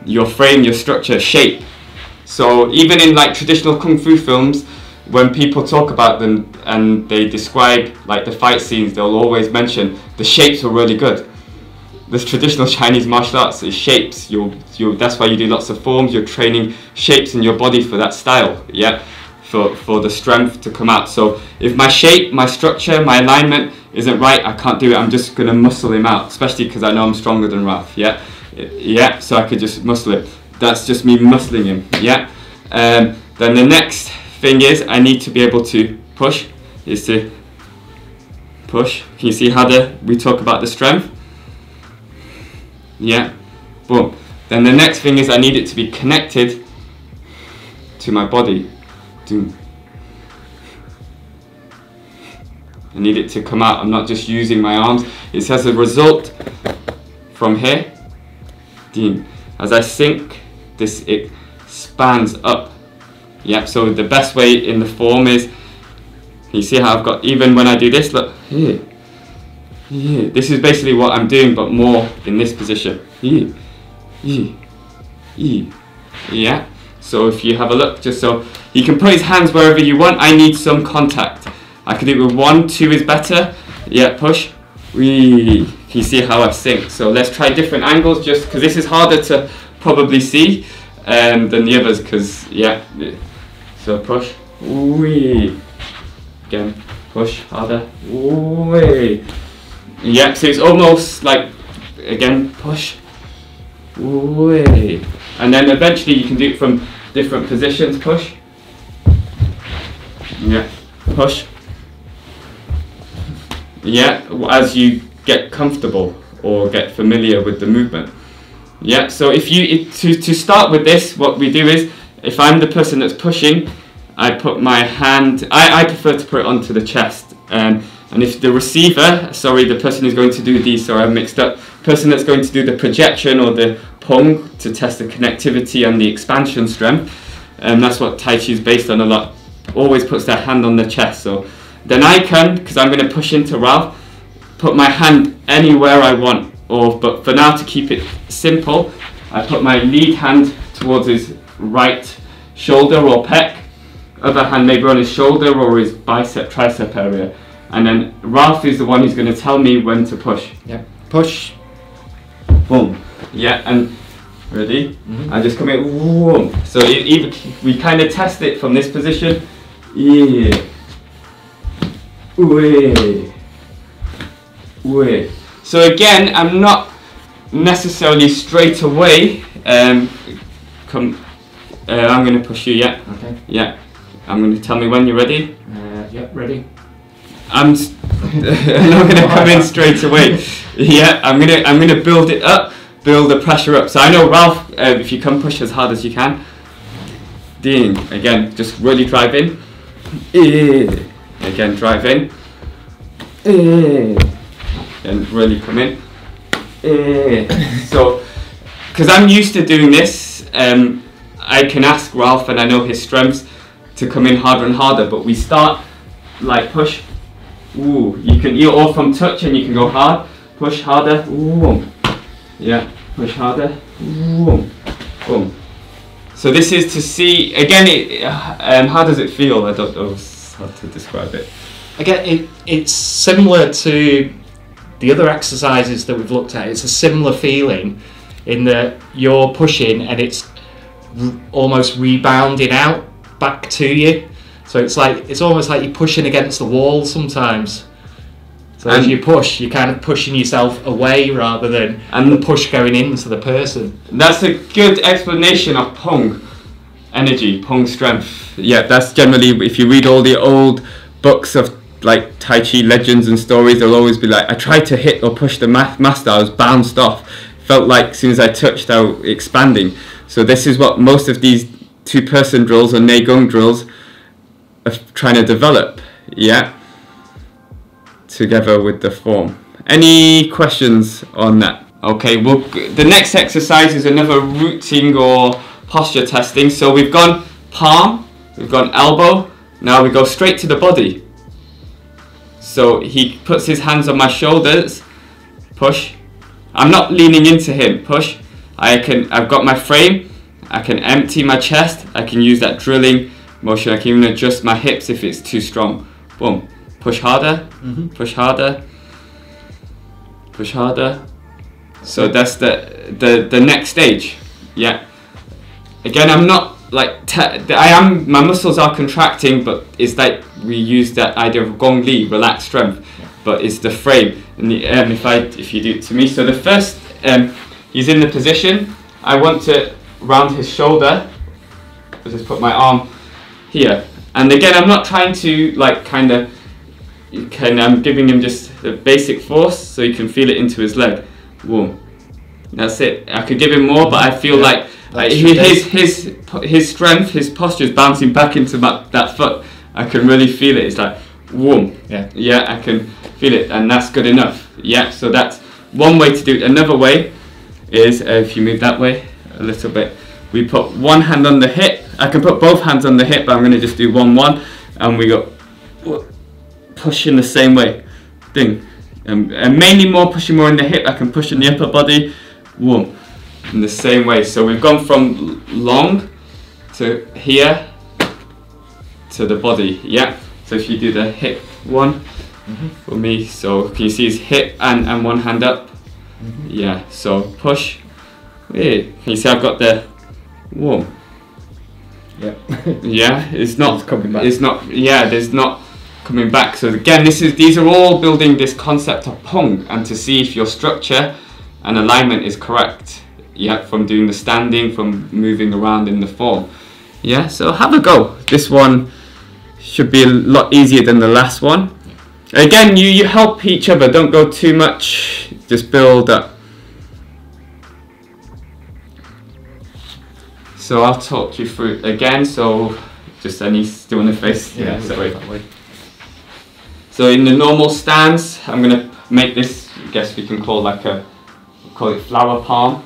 Your frame, your structure, shape. So even in like traditional kung fu films, when people talk about them and they describe like the fight scenes, they'll always mention the shapes were really good. This traditional Chinese martial arts is shapes. That's why you do lots of forms. You're training shapes in your body for that style, yeah, for the strength to come out. So if my shape, my structure, my alignment isn't right, I can't do it. I'm just gonna muscle him out, especially because I know I'm stronger than Ralph, yeah, yeah. So I could just muscle him. That's just me muscling him, yeah. Then the next thing is I need to be able to push. Is to push. Can you see how we talk about the strength? Yeah, boom. Then the next thing is I need it to be connected to my body. I need it to come out. I'm not just using my arms. It has a result from here. As I sink, it expands up. Yeah, so the best way in the form is, you see how I've got, even when I do this, look, here. Yeah, this is basically what I'm doing, but more in this position. Yeah. Yeah. Yeah. So if you have a look, just so you can put his hands wherever you want. I need some contact. I can do it with 1, 2 is better. Yeah, push. You see how I sink. So let's try different angles, just because this is harder to probably see than the others. Because yeah. So push. Again, push harder. Yeah. So it's almost like again push. And then eventually you can do it from different positions. Push. Yeah. Push. Yeah. As you get comfortable or get familiar with the movement. Yeah. So if you to start with this, what we do is, if I'm the person that's pushing, I put my hand. I prefer to put it onto the chest. And if the receiver, the person who's going to do the, I'm mixed up, person that's going to do the projection or the pong to test the connectivity and the expansion strength, and that's what Tai Chi is based on a lot, always puts their hand on the chest. So then I can, because I'm going to push into Ralph, put my hand anywhere I want, but for now, to keep it simple, I put my lead hand towards his right shoulder or pec, other hand maybe on his shoulder or his bicep, tricep area. And then Ralph is the one who's going to tell me when to push. Yeah. Push. Boom. Yeah, and ready? I just come in. Boom. So we kind of test it from this position. Yeah. So again, I'm not necessarily straight away. I'm going to push you. Yeah. Okay. Yeah. I'm going to tell me when you're ready. Yep. Ready. I'm not going to come in straight away. Yeah, I'm gonna build it up, build the pressure up. So I know Ralph, if you come push as hard as you can. Ding. Again, just really drive in. Again, drive in. And really come in. So, because I'm used to doing this, I can ask Ralph, and I know his strengths, to come in harder and harder. But we start like push. You can or from touch, and you can go hard, push harder, yeah, push harder, boom. So this is to see again. How does it feel? I don't know how to describe it. Again, it's similar to the other exercises that we've looked at. It's a similar feeling in that you're pushing and it's almost rebounding out back to you. So it's almost like you're pushing against the wall sometimes. So as you push, you're kind of pushing yourself away rather than the push going into the person. That's a good explanation of Pong energy, Pong strength. Yeah, that's generally, if you read all the old books of like Tai Chi legends and stories, they'll always be like, I tried to hit or push the master, I was bounced off. Felt like as soon as I touched, I was expanding. So this is what most of these 2-person drills or Neigong drills trying to develop, yeah, together with the form. Any questions on that? Okay, well, the next exercise is another rooting or posture testing. So we've gone palm, we've gone elbow, now we go straight to the body. So he puts his hands on my shoulders, push. I'm not leaning into him, push. I've got my frame, I can empty my chest, I can use that drilling motion, I can even adjust my hips if it's too strong. Boom. Push harder, push harder, push harder. So that's the next stage. Yeah. Again, I'm not like my muscles are contracting, but it's like we use that idea of gong li, relaxed strength, but it's the frame. And if you do it to me, so the first he's in the position. I want to round his shoulder. I'll just put my arm here, and again, I'm not trying to like I'm giving him just the basic force so he can feel it into his leg. Boom. That's it. I could give him more, but I feel like his strength, his posture is bouncing back into that foot. I can really feel it. It's like, boom. Yeah, I can feel it, and that's good enough. Yeah, so that's one way to do it. Another way is if you move that way a little bit, we put one hand on the hip. I can put both hands on the hip, but I'm going to just do one, and we go push in the same way. Ding. And mainly pushing more in the hip. I can push in the upper body. Boom. in the same way. So we've gone from long to here to the body. Yeah. So if you do the hip one for me, so can you see his hip and one hand up? Yeah. So push. Yeah. Can you see I've got the whoa. Yeah. Yeah. It's not coming back. It's not. Yeah. There's not coming back. So again, these are all building this concept of pong, and to see if your structure and alignment is correct. Yeah, from doing the standing, from moving around in the form. Yeah, so have a go. This one should be a lot easier than the last one. Again, you help each other. Don't go too much. Just build up. So I'll talk you through again. So just any still in the face. Yeah, sorry. that way. So in the normal stance, I'm gonna make this, I guess we can call call it flower palm.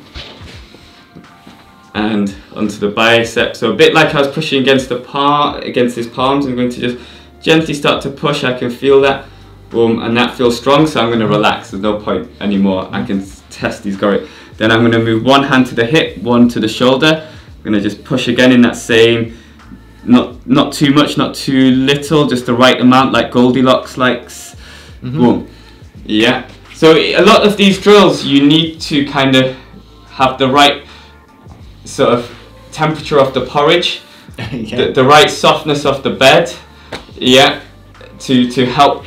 And onto the bicep. So a bit like I was pushing against his palms, I'm going to just gently start to push. I can feel that, boom, and that feels strong, so I'm going to relax. There's no point anymore. I can test these going. Then I'm going to move one hand to the hip, one to the shoulder. I'm going to just push again in that same, not too much, not too little, just the right amount, like Goldilocks likes. Boom. Yeah. So a lot of these drills, you need to kind of have the right sort of temperature of the porridge, the right softness of the bed, yeah, to help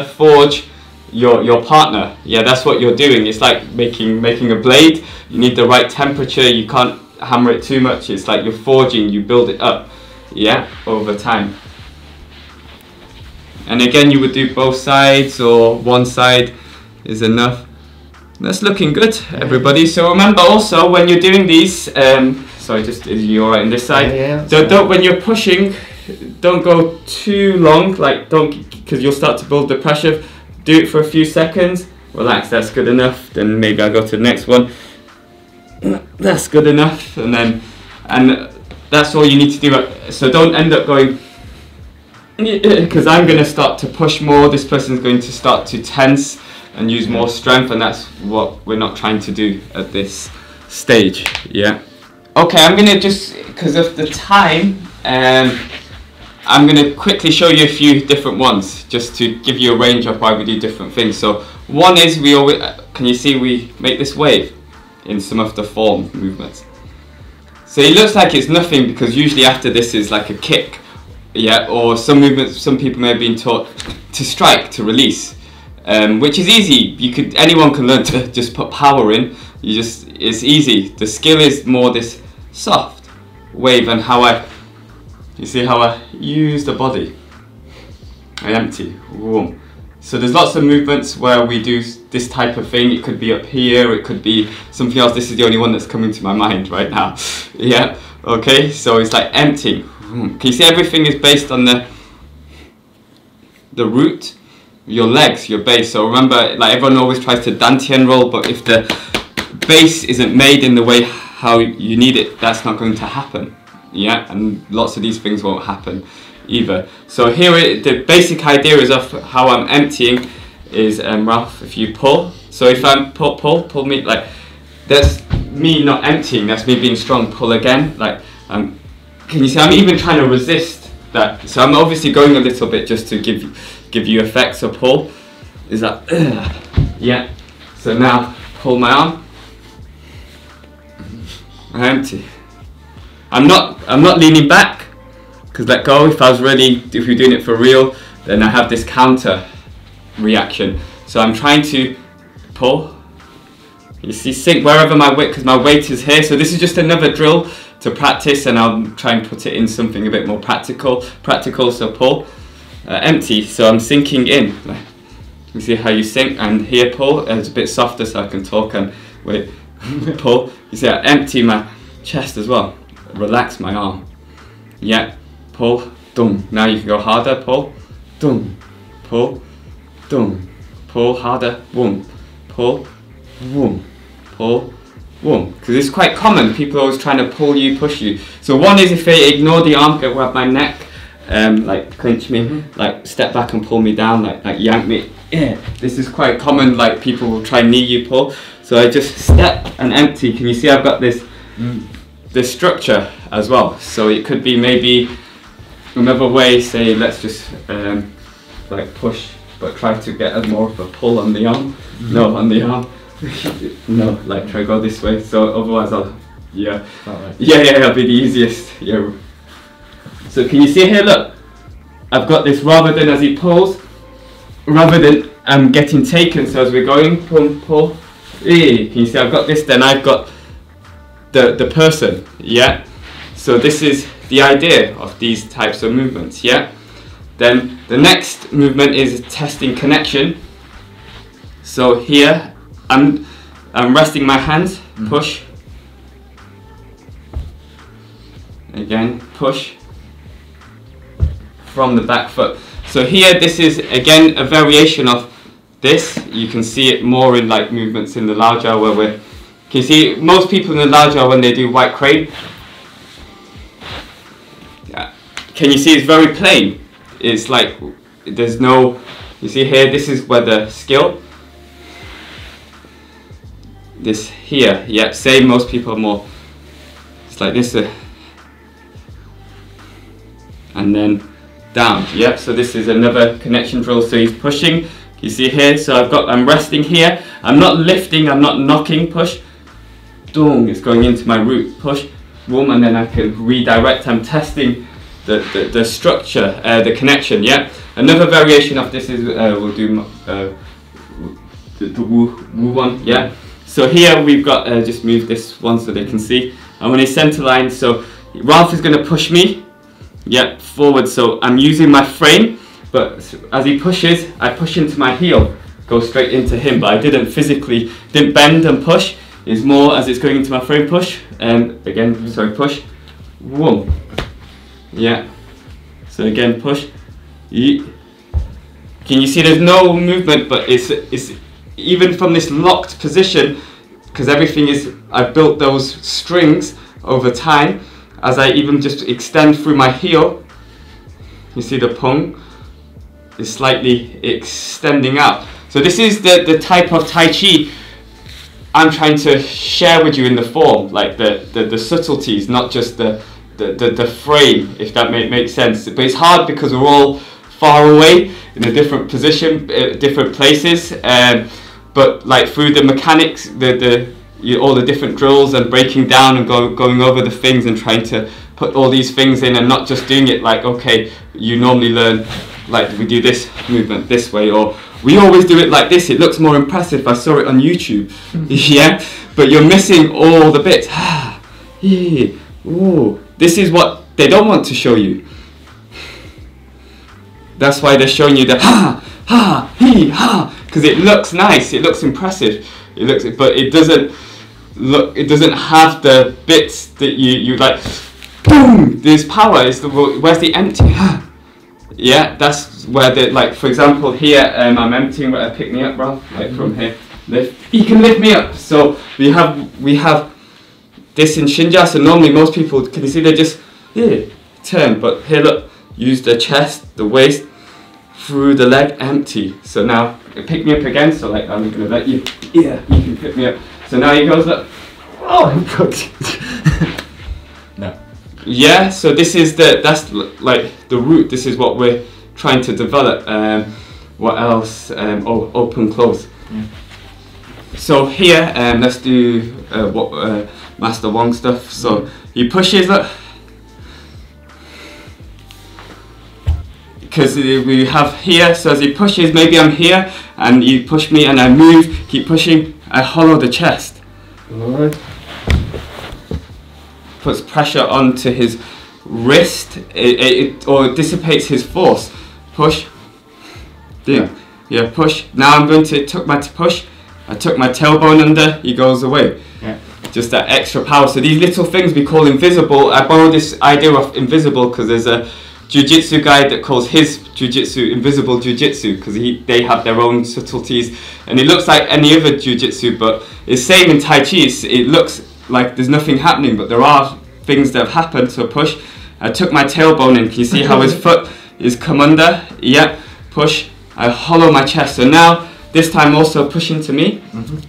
forge your partner. Yeah, that's what you're doing. It's like making a blade. You need the right temperature. You can't hammer it too much. It's like you're forging. You build it up, yeah, over time. And again, you would do both sides, or one side is enough. That's looking good, everybody. So remember also when you're doing these, sorry, just is you alright on this side? Yeah, so don't, when you're pushing, don't go too long, like because you'll start to build the pressure. Do it for a few seconds, relax, that's good enough. Then maybe I'll go to the next one. That's good enough, and that's all you need to do. So don't end up going, because I'm going to start to push more, this person's going to start to tense and use more strength, and that's what we're not trying to do at this stage. Yeah. Okay, I'm gonna just, because of the time, I'm gonna quickly show you a few different ones, just to give you a range of why we do different things. So one is we always, can you see we make this wave in some of the form movements. So it looks like it's nothing because usually after this is like a kick, yeah, or some movements. Some people may have been taught to strike, to release. Which is easy. Anyone can learn to just put power in. It's easy. The skill is more this soft wave and you see how I use the body. I empty. Boom. So there's lots of movements where we do this type of thing. It could be up here. It could be something else. This is the only one that's coming to my mind right now. Yeah. Okay. So it's like emptying. Can you see everything is based on the root? Your legs, your base. So remember, like everyone always tries to dantian roll, but if the base isn't made in the way how you need it, that's not going to happen. Yeah, and lots of these things won't happen either. So here, the basic idea is of how I'm emptying is, Ralph, if you pull. So if I'm pull me, like that's me not emptying. That's me being strong. Pull again. Like, can you see? I'm even trying to resist that. So I'm obviously going a little bit just to give you effects. So pull is that, yeah. So now pull my arm. I empty. I'm not leaning back because let go. If we're doing it for real, then I have this counter reaction. So I'm trying to pull. You see, sink wherever my weight, because my weight is here. So this is just another drill to practice, and I'll try and put it in something a bit more practical. So pull, empty. So I'm sinking in. You see how you sink, and here pull. And it's a bit softer, so I can talk and wait. Pull. You see, I empty my chest as well. Relax my arm. Yeah. Pull. Dum. Now you can go harder. Pull. Dum. Pull. Dum. Pull harder. Boom. Pull. Boom. Pull. Boom. Because it's quite common. People are always trying to pull you, push you. So one is if they ignore the arm, grab my neck, like clinch me, like step back and pull me down, like yank me. Yeah, this is quite common, like people will try knee you pull. So I just step and empty. Can you see I've got this structure as well? So it could be maybe another way, say let's just like push, but try to get a more of a pull on the arm. No, on the arm. No, like try go this way. So otherwise I'll, yeah, it'll be the easiest. Yeah. So can you see here, look, I've got this rather than as he pulls, rather than I'm getting taken, so as we're going, pull, can you see I've got this, then I've got the person, yeah? So this is the idea of these types of movements, yeah? Then the next movement is testing connection. So here, I'm resting my hands, push. Again, push. From the back foot. So here, this is again a variation of this. You can see it more in like movements in the larger where we're, can you see most people in the larger when they do white crane, can you see it's very plain? It's like there's no, you see here, this is where the skill, this here, yeah, same, most people are more, it's like this, and then down, yep. So this is another connection drill. So he's pushing, you see here, so I'm resting here, I'm not lifting, I'm not knocking, push, dong, it's going into my root, push, boom, and then I can redirect. I'm testing the structure, the connection, yeah. Another variation of this is, we'll do the woo one, yeah. So here we've got, just move this one so they can see, and when he's center line, so Ralph is going to push me, yeah, forward, so I'm using my frame, but as he pushes, I push into my heel, go straight into him, but I didn't bend and push, it's more as it's going into my frame, push, and again, sorry, push, whoa, yeah, so again, push, can you see there's no movement, but it's even from this locked position, because everything is, I've built those strings over time. As I even just extend through my heel, you see the pung is slightly extending out. So this is the type of Tai Chi I'm trying to share with you in the form, like the subtleties, not just the frame, if that makes sense. But it's hard because we're all far away in a different position, different places. But like through the mechanics, all the different drills and breaking down and going over the things and trying to put all these things in and not just doing it like, okay, you normally learn like we do this movement this way, or we always do it like this, it looks more impressive, I saw it on YouTube. Yeah, but you're missing all the bits. This is what they don't want to show you. That's why they're showing you the because it looks nice, it looks impressive, but it doesn't have the bits that you like. Boom! There's power. Where's the empty? Yeah, that's where the, like for example here, I'm emptying. Pick me up, Ralph. Like from here, lift. He can lift me up. So we have this in Shinja. So normally most people, can you see, they just here turn, but here look, use the chest, the waist, through the leg, empty. So now pick me up again. So like I'm gonna let you. Yeah, you can pick me up. So now he goes up. Oh, God. No. Yeah. So this is that's like the root. This is what we're trying to develop. What else? Open, close. Yeah. So here, let's do what Master Wong stuff. So he pushes up. Because we have here, so as he pushes, maybe I'm here, and you push me and I move, keep pushing, I hollow the chest. Alright. Puts pressure onto his wrist, or it dissipates his force. Push. Yeah, push. Now I'm going to push. I took my tailbone under, he goes away. Yeah. Just that extra power. So these little things we call invisible. I borrowed this idea of invisible because there's a jiu-jitsu guy that calls his jiu-jitsu invisible jiu-jitsu because they have their own subtleties, and it looks like any other jiu-jitsu, but it's same in Tai Chi. It looks like there's nothing happening, but there are things that have happened. So push, I took my tailbone in. Can you see how his foot is come under? Yeah, push. I hollow my chest. So now, this time also push into me,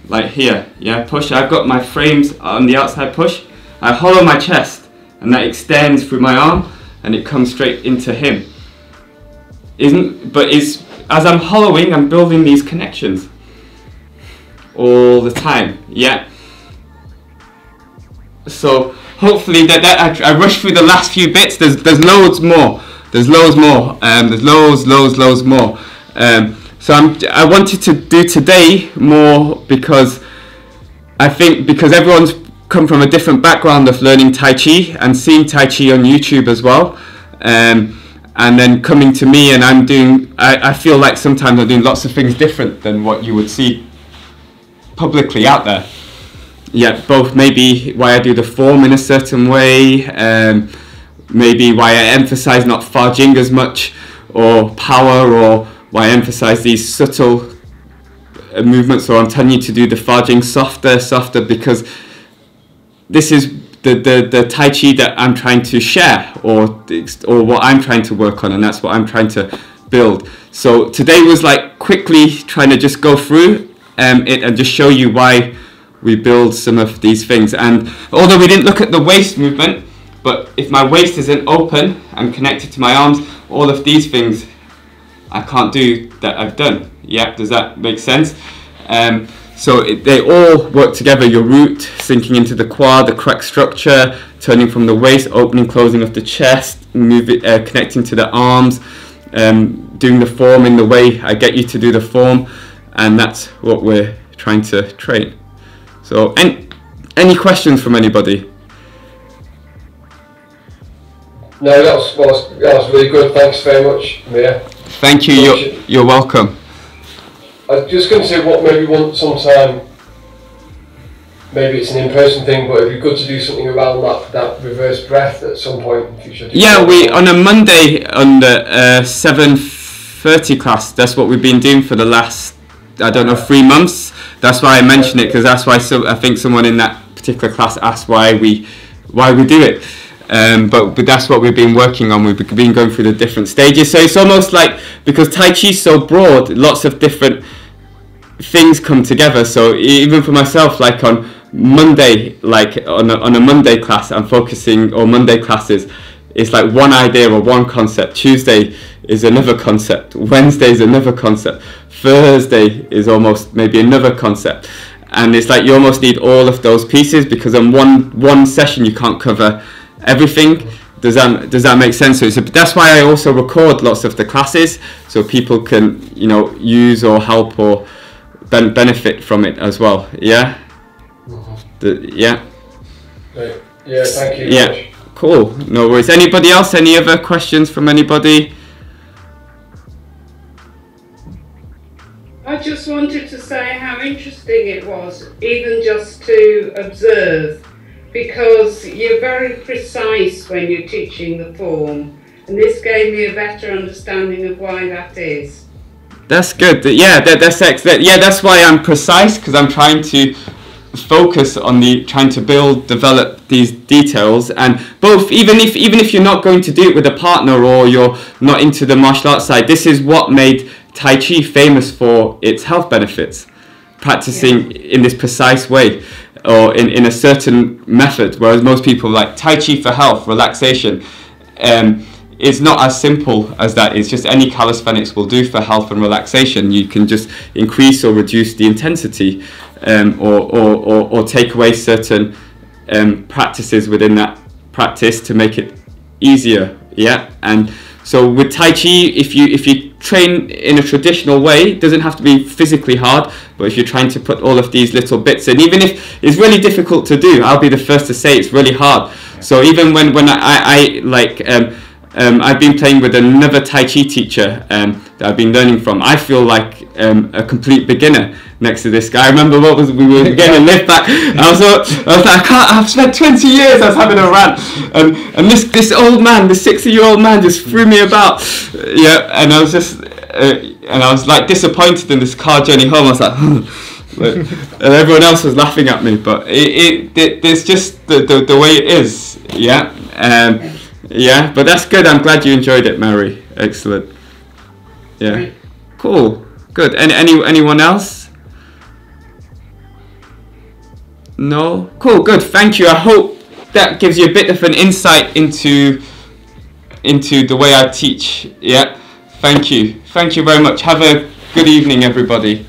like here. Yeah, push. I've got my frames on the outside, push. I hollow my chest, and that extends through my arm, and it comes straight into him. As I'm hollowing, I'm building these connections all the time. Yeah. So hopefully that I rushed through the last few bits. There's loads more. There's loads more. There's loads more. So I wanted to do today more because I think because everyone's come from a different background of learning Tai Chi and seeing Tai Chi on YouTube as well. And then coming to me, and I feel like sometimes I'm doing lots of things different than what you would see publicly out there. Yeah, both maybe why I do the form in a certain way, maybe why I emphasize not Fa-Jing as much, or power, or why I emphasize these subtle movements, or I'm telling you to do the Fa-Jing softer, because this is the Tai Chi that I'm trying to share, or what I'm trying to work on, and that's what I'm trying to build. So today was like quickly trying to just go through it and just show you why we build some of these things. And although we didn't look at the waist movement, but if my waist isn't open and connected to my arms, all of these things I can't do that I've done. Yeah, does that make sense? So they all work together. Your root, sinking into the quad, the correct structure, turning from the waist, opening, closing of the chest, connecting to the arms, doing the form in the way I get you to do the form, and that's what we're trying to train. So, any questions from anybody? No, that was really good. Thanks very much, Mia. Thank you. You're welcome. I was just going to say what maybe sometime, maybe it's an in-person thing, but it'd be good to do something around that reverse breath at some point in the future. Yeah, on a Monday on the 7:30 class, that's what we've been doing for the last, I don't know, 3 months. That's why I mention it, because that's why I think someone in that particular class asked why we do it. But that's what we've been working on. We've been going through the different stages. So it's almost like, because Tai Chi is so broad, lots of different things come together. So even for myself, like on Monday, like on a Monday class, I'm focusing, or Monday classes, it's like one idea or one concept. Tuesday is another concept. Wednesday is another concept. Thursday is almost maybe another concept. And it's like you almost need all of those pieces, because on one session you can't cover everything. Does that make sense? So that's why I also record lots of the classes, so people can, you know, use or help or benefit from it as well. Yeah. Yeah. Great. Yeah. Thank you. Yeah. Much. Cool. No worries. Anybody else? Any other questions from anybody? I just wanted to say how interesting it was, even just to observe, because you're very precise when you're teaching the form, and this gave me a better understanding of why that is. That's good. Yeah, that's excellent. Yeah, that's why I'm precise, because I'm trying to focus on trying to develop these details, and both, even if you're not going to do it with a partner, or you're not into the martial arts side, this is what made Tai Chi famous for its health benefits, practicing in this precise way, or in a certain method, whereas most people like Tai Chi for health, relaxation, it's not as simple as that. It's just any calisthenics will do for health and relaxation. You can just increase or reduce the intensity, or take away certain practices within that practice to make it easier. Yeah, and so with Tai Chi, if you train in a traditional way, it doesn't have to be physically hard, but if you're trying to put all of these little bits in, even if it's really difficult to do, I'll be the first to say it's really hard. So even when I like, I've been playing with another Tai Chi teacher that I've been learning from, I feel like a complete beginner next to this guy. I remember we were getting a lift back, and I was like, I've spent 20 years, I was having a rant, and this old man, this 60-year-old man just threw me about, yeah, and I was just, and I was like disappointed in this car journey home. I was like, and everyone else was laughing at me, but it's just the way it is, yeah. Yeah, but that's good. I'm glad you enjoyed it, Mary. Excellent. Yeah. Cool. Good. And anyone else? No? Cool. Good. Thank you. I hope that gives you a bit of an insight into the way I teach. Yeah. Thank you. Thank you very much. Have a good evening, everybody.